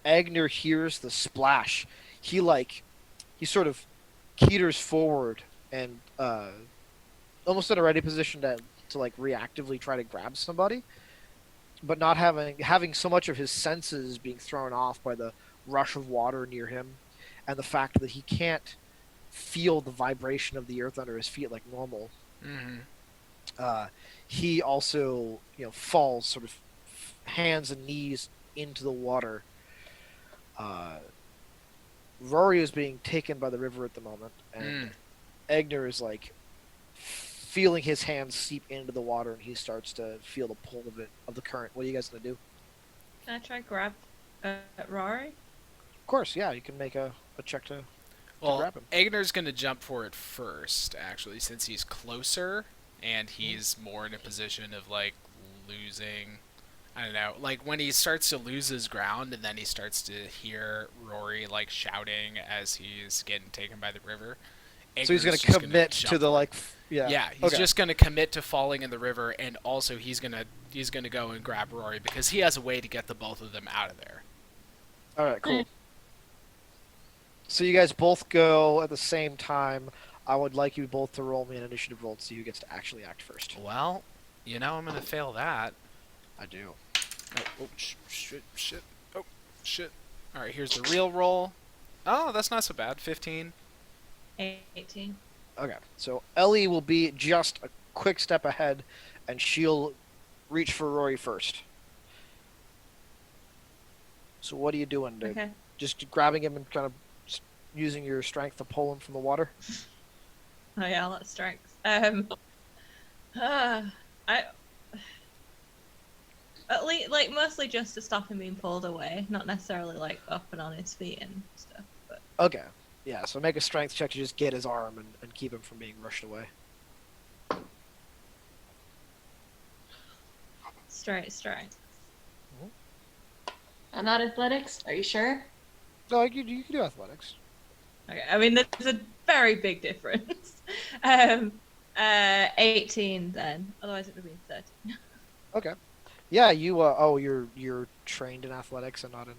Eigner hears the splash, he sort of teeters forward and almost in a ready position to like reactively try to grab somebody, but not having so much of his senses being thrown off by the rush of water near him and the fact that he can't feel the vibration of the earth under his feet like normal. Mm-hmm. He also falls sort of hands and knees into the water. Rory is being taken by the river at the moment, and Eigner is like feeling his hands seep into the water, and he starts to feel the pull of the current. What are you guys gonna do? Can I try grab Rory? Of course, yeah, you can make a check to Well, grab him. Aigner's going to jump for it first, actually, since he's closer and he's more in a position of, like, losing. I don't know. Like, when he starts to lose his ground and then he starts to hear Rory, like, shouting as he's getting taken by the river. So he's Aigner's gonna just commit jump to the for it. like, yeah. Yeah, he's Okay. just gonna commit to falling in the river, and also he's gonna go and grab Rory because he has a way to get the both of them out of there. All right, cool. So you guys both go at the same time. I would like you both to roll me an initiative roll to see who gets to actually act first. Well, I'm gonna fail that. I do. Oh, shit. Oh, shit. All right, here's the real roll. Oh, that's not so bad. 15. 18. Okay, so Ellie will be just a quick step ahead, and she'll reach for Rory first. So what are you doing? Okay. Just grabbing him and kind of using your strength to pull him from the water? Oh yeah, that's strength. I at least like mostly just to stop him being pulled away, not necessarily like up and on his feet and stuff. But Okay. Yeah, so make a strength check to just get his arm and keep him from being rushed away. strength. I'm not athletics. Are you sure? No, you can do athletics. Okay, I mean there's a very big difference. 18 then. Otherwise it would have been 13. Okay. Yeah, you're trained in athletics and not in.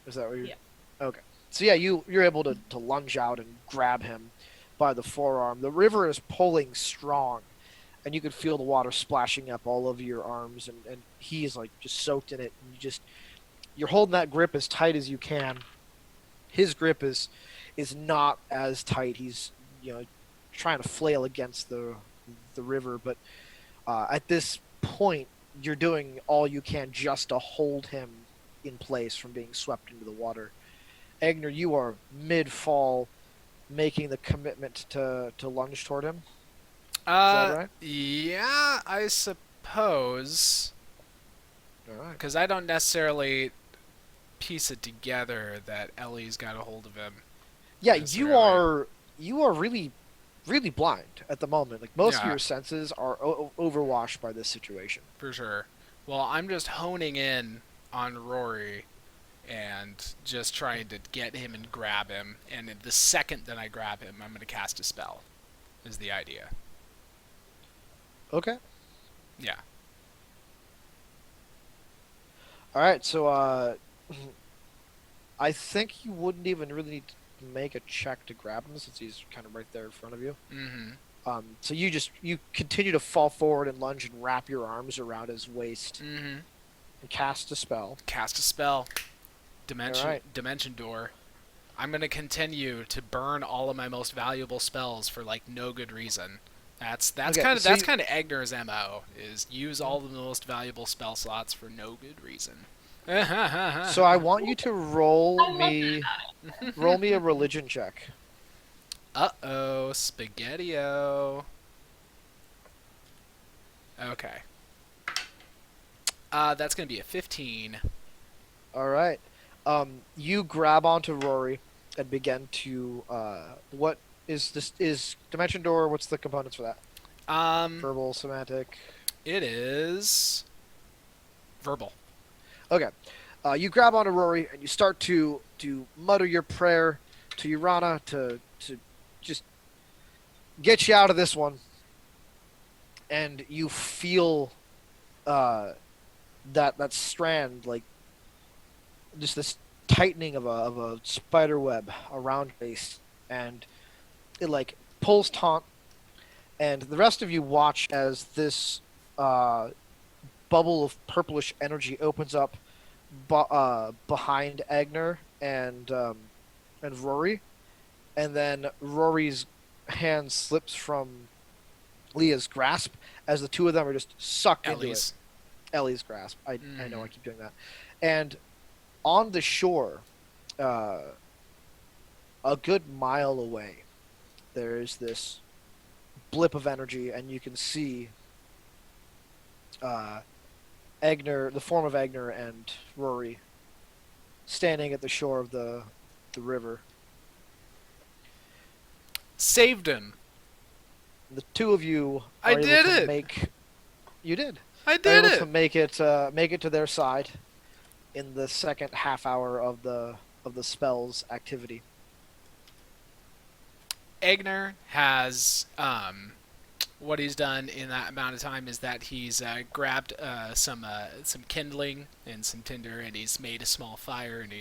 Is that what you're? Yeah. Okay. So yeah, you're able to lunge out and grab him by the forearm. The river is pulling strong, and you can feel the water splashing up all over your arms, and he's like just soaked in it. And you're holding that grip as tight as you can. His grip is not as tight. He's trying to flail against the river, but at this point, you're doing all you can just to hold him in place from being swept into the water. Eigner, you are mid-fall, making the commitment to lunge toward him. Is that right? Yeah, I suppose. All right. Because I don't necessarily piece it together that Ellie's got a hold of him. Yeah, necessarily. you are really, really blind at the moment. Like most of Yeah. your senses are overwashed by this situation. For sure. Well, I'm just honing in on Rory and just trying to get him and grab him. And the second that I grab him, I'm going to cast a spell, is the idea. Okay. Yeah. All right, so I think you wouldn't even really need to make a check to grab him since he's kind of right there in front of you. Mm-hmm. So you continue to fall forward and lunge and wrap your arms around his waist Mm-hmm. and cast a spell. Cast a spell. All right. Dimension door. I'm gonna continue to burn all of my most valuable spells for like no good reason. That's Okay, kind of so that's you- kind of Eigner's MO is use all of the most valuable spell slots for no good reason. So I want you to roll I love me roll me a religion check. Uh-oh, spaghetti-o. Okay. That's gonna be a 15. All right. You grab onto Rory and begin to what is this is dimension door? What's the components for that? Verbal, semantic. It is verbal. Okay. You grab onto Rory and you start to mutter your prayer to Urana to just get you out of this one. And you feel that strand, like just this tightening of a spider web around your waist, and it like pulls taut. And the rest of you watch as this bubble of purplish energy opens up behind Eigner and Rory, and then Rory's hand slips from Leah's grasp as the two of them are just sucked into it. Ellie's grasp. I know I keep doing that. And on the shore, a good mile away, there is this blip of energy, and you can see Eigner, the form of Eigner and Rory, standing at the shore of the river. Saved him. The two of you I are able did to it! make. You did. I Are did able to it! make it to their side in the second half hour of the spell's activity. Eigner has what he's done in that amount of time is that he's grabbed some kindling and some tinder, and he's made a small fire, and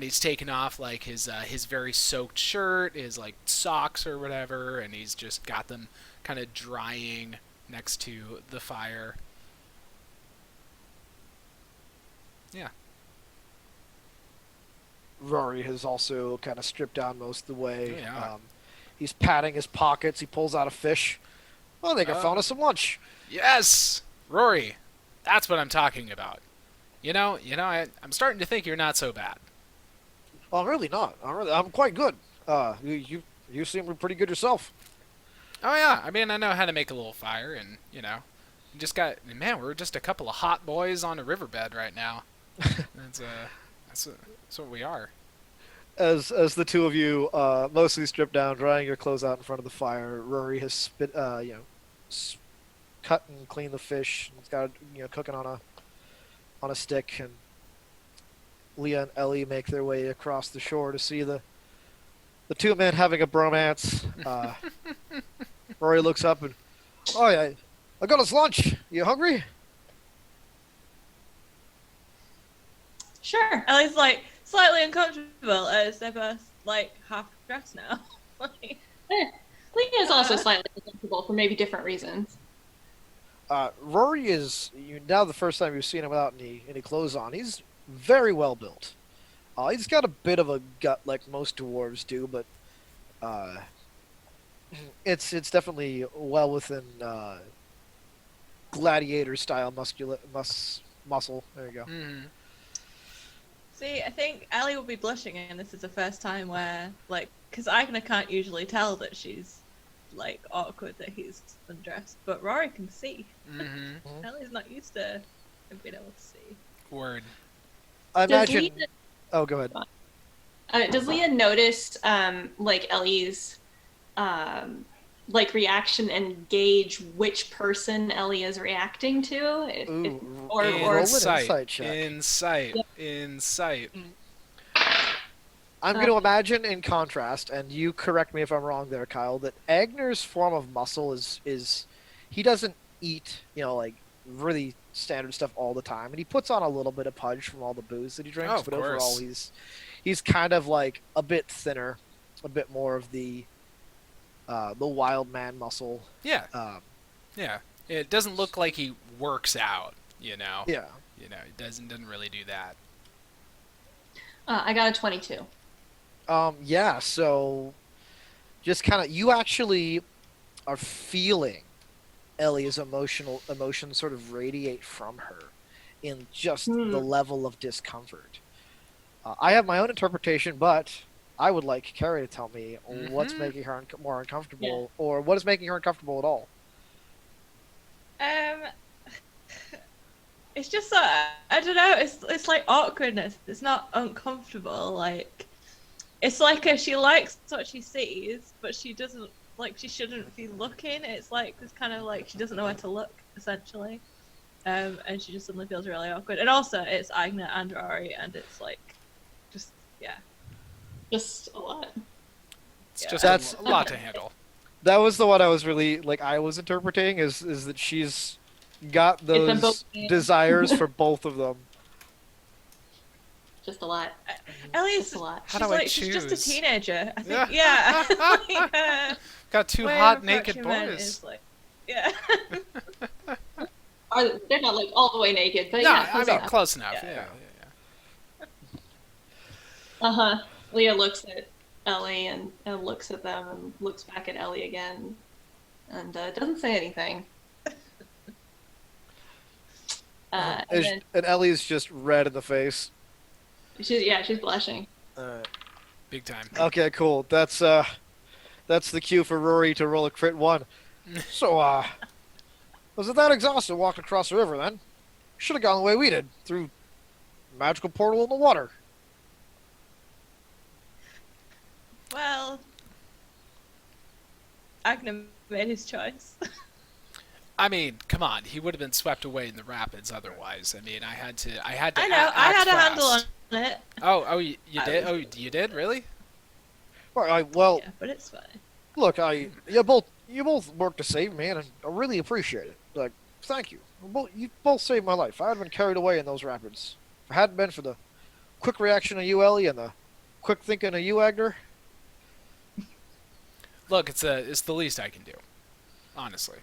he's taken off like his very soaked shirt, his like socks or whatever, and he's just got them kind of drying next to the fire. Yeah. Rory has also kind of stripped down most of the way. Oh, yeah. He's patting his pockets. He pulls out a fish. Well, I think I found us some lunch. Yes, Rory, that's what I'm talking about. I'm starting to think you're not so bad. Well, I'm really not. I'm quite good. You seem pretty good yourself. Oh yeah, I mean I know how to make a little fire, and you just got man. We're just a couple of hot boys on a riverbed right now. That's what we are. As the two of you mostly stripped down, drying your clothes out in front of the fire, Rory has cut and cleaned the fish. He's got cooking on a stick, and Leah and Ellie make their way across the shore to see the two men having a bromance. Rory looks up and, oh yeah, I got us lunch. You hungry? Sure. Ellie's like slightly uncomfortable as they're both like half dressed now. Like, Leah is also slightly uncomfortable for maybe different reasons. Rory is now the first time you've seen him without any clothes on. He's very well built. He's got a bit of a gut like most dwarves do, but it's definitely well within gladiator style muscle. There you go. Mm-hmm. see, I think Ellie will be blushing, and this is the first time where, like, because Eigner can't usually tell that she's, like, awkward that he's undressed, but Rory can see. Mm-hmm. Ellie's not used to him being able to see. Word. I Does imagine. Leah, Oh, go ahead. does Leah notice like Ellie's like reaction and gauge which person Ellie is reacting to? Ooh, or roll or an Insight. insight check. Insight. Yep. Insight. I'm going to imagine, in contrast, and you correct me if I'm wrong there, Kyle, that Agner's form of muscle is he eat, like really standard stuff all the time, and he puts on a little bit of pudge from all the booze that he drinks. Oh, of but overall, course. he's kind of like a bit thinner, a bit more of the wild man muscle. Yeah, Um, yeah. It doesn't look like he works out. yeah. It doesn't really do that. I got a 22. Yeah. So just kind of you actually are feeling Ellie's emotions sort of radiate from her in just Hmm. the level of discomfort. I have my own interpretation, but I would like Carrie to tell me what's Mhm. making her more uncomfortable, or what is making her uncomfortable at all. Um, it's just I don't know. It's like awkwardness. It's not uncomfortable. Like it's like she likes what she sees, but she doesn't like. She shouldn't be looking. It's kind of like she doesn't know where to look essentially. And she just suddenly feels really awkward. And also, it's Eigner and Rory, and it's like, just yeah. Just a lot. It's Yeah. just That's- a lot to handle. That was the one I was really I was interpreting is that she's got them both those in. desires for both of them. Just a lot. Ellie's Just a lot. How she's do I like she's just a choose? teenager. I Yeah. think yeah. Like, Got two way hot of naked approaching men boys. is like, yeah. They're not like all the way naked, but No, yeah. I mean close enough. Yeah. Yeah. Uh huh. Leah looks at Ellie and looks at them and looks back at Ellie again, and doesn't say anything. And then And Ellie's just red in the face. she's blushing. Alright. Big time. Okay, cool. That's the cue for Rory to roll a crit 1. So, was it that exhausted walking across the river then? Should have gone the way we did, through magical portal in the water. Well, Agner made his choice. I mean, come on. He would have been swept away in the rapids otherwise. I mean, I had to. I know. I act had a handle fast. on it. Oh, you I did? was- Oh, you did? Really? Well, Yeah, but it's fine. look, you both worked to save me, and I really appreciate it. Like, thank you. You both saved my life. I had been carried away in those rapids. If it hadn't been for the quick reaction of you, Ellie, and the quick thinking of you, Agner. Look, it's the least I can do. Honestly.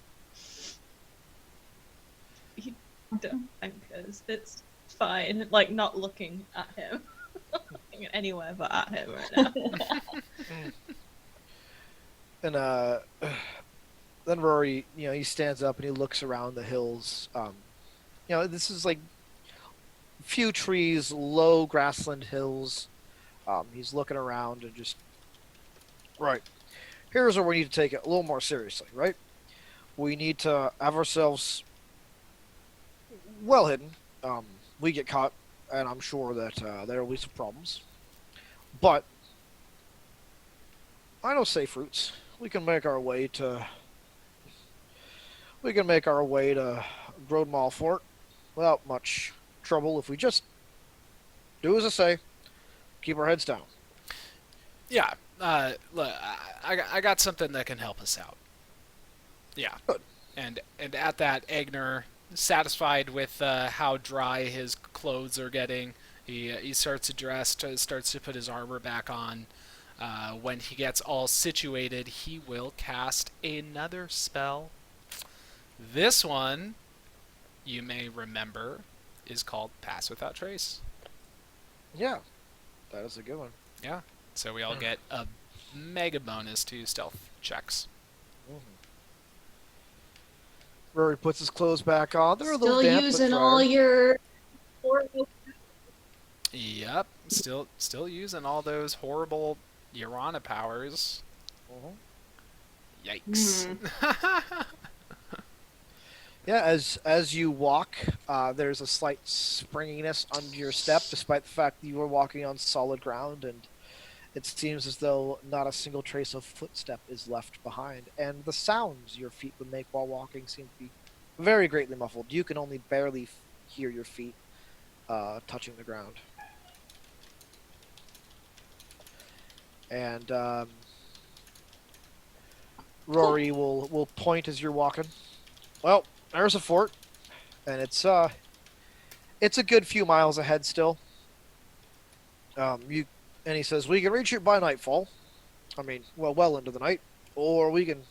Don't because it's fine. Like not looking at him, looking anywhere but at him right now. And then Rory, he stands up and he looks around the hills. This is like few trees, low grassland hills. He's looking around and just right. Here's where we need to take it a little more seriously, right? We need to have ourselves well hidden. We get caught, and I'm sure that there will be some problems. But I know safe routes. We can make our way to Grodmal Fort without much trouble if we just do as I say, keep our heads down. Yeah. Look, I got something that can help us out. Yeah. Good. And at that, Eigner, satisfied with how dry his clothes are getting, he starts to dress, starts to put his armor back on. When he gets all situated, he will cast another spell. This one, you may remember, is called Pass Without Trace. Yeah, that is a good one. Yeah. So we all get a mega bonus to stealth checks. Rory puts his clothes back on. They're a Still little damp, using but all dry. your. Yep. Still using all those horrible Urana powers. Mhm. Yikes. Yeah, as you walk, there's a slight springiness under your step, despite the fact that you are walking on solid ground, and it seems as though not a single trace of footstep is left behind. And the sounds your feet would make while walking seem to be very greatly muffled. You can only barely hear your feet touching the ground. And Rory will point as you're walking. Well, There's a fort, and it's a good few miles ahead still. You and he says we can reach it by nightfall. I mean, well into the night, or we can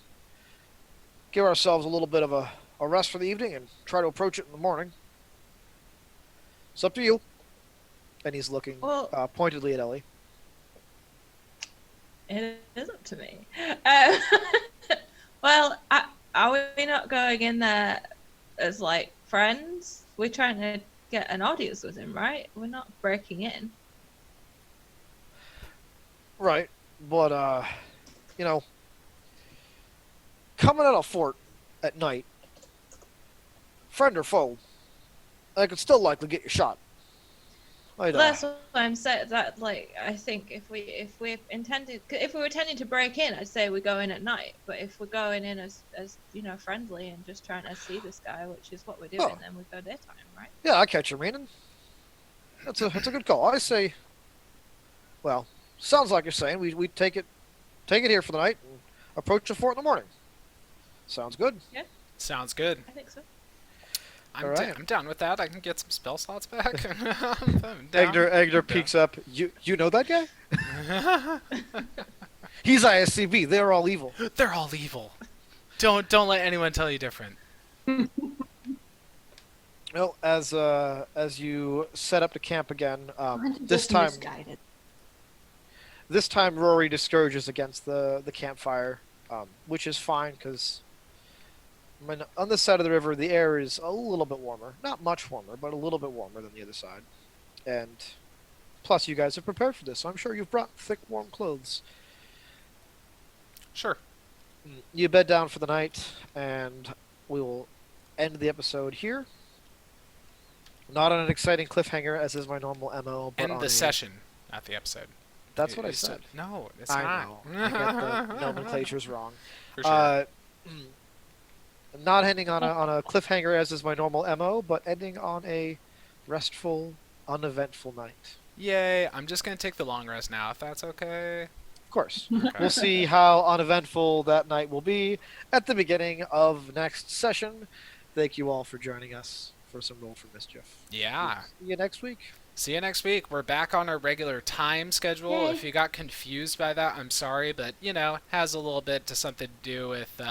give ourselves a little bit of a rest for the evening and try to approach it in the morning. It's up to you. And he's looking Well, pointedly at Ellie. it is up to me. Um, well, are we not going in there as like friends? We're trying to get an audience with him, right? We're not breaking in. Right, but you know, coming at a fort at night, friend or foe, I could still likely get you shot. I'd, That's what I'm saying. That like I think if we intended if we were intending to break in, I'd say we go in at night. But if we're going in as you know friendly and just trying to see this guy, which is what we're doing, then we go daytime, right? yeah, I catch your meaning. That's a good call. I say, well, sounds like you're saying we take it here for the night and approach the fort in the morning. Sounds good. Sounds good. I think so. I'm, Alright. I'm down with that. I can get some spell slots back. I'm down. Eigner peeks up. You know that guy? He's ISCB. They're all evil. They're all evil. Don't let anyone tell you different. Well, as you set up to camp again, this Just time misguided. Rory discourages against the campfire, which is fine because on this side of the river the air is a little bit warmer, not much warmer, but a little bit warmer than the other side, and plus you guys are prepared for this, so I'm sure you've brought thick, warm clothes. Sure. You bed down for the night, and we will end the episode here. Not on an exciting cliffhanger, as is my normal MO, but End on the a- session, not the episode. That's what I It's- said. No, it's I not. know. I get the nomenclature's wrong. For sure. Not ending on a cliffhanger, as is my normal MO, but ending on a restful, uneventful night. Yay! I'm just gonna take the long rest now, if that's okay. Of course. Okay. We'll see how uneventful that night will be at the beginning of next session. Thank you all for joining us for some Roll for Mischief. Yeah. See you next week. See you next week. We're back on our regular time schedule. Yay. If you got confused by that, I'm sorry, but has a little bit to something to do with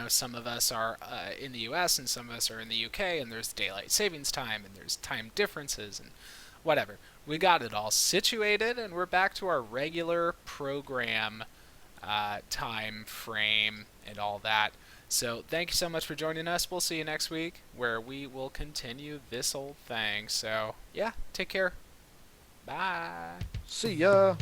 some of us are in the U.S. and some of us are in the U.K. and there's daylight savings time and there's time differences and whatever. We got it all situated and we're back to our regular program time frame and all that. So thank you so much for joining us. We'll see you next week where we will continue this old thing. So yeah, take care. Bye. See ya.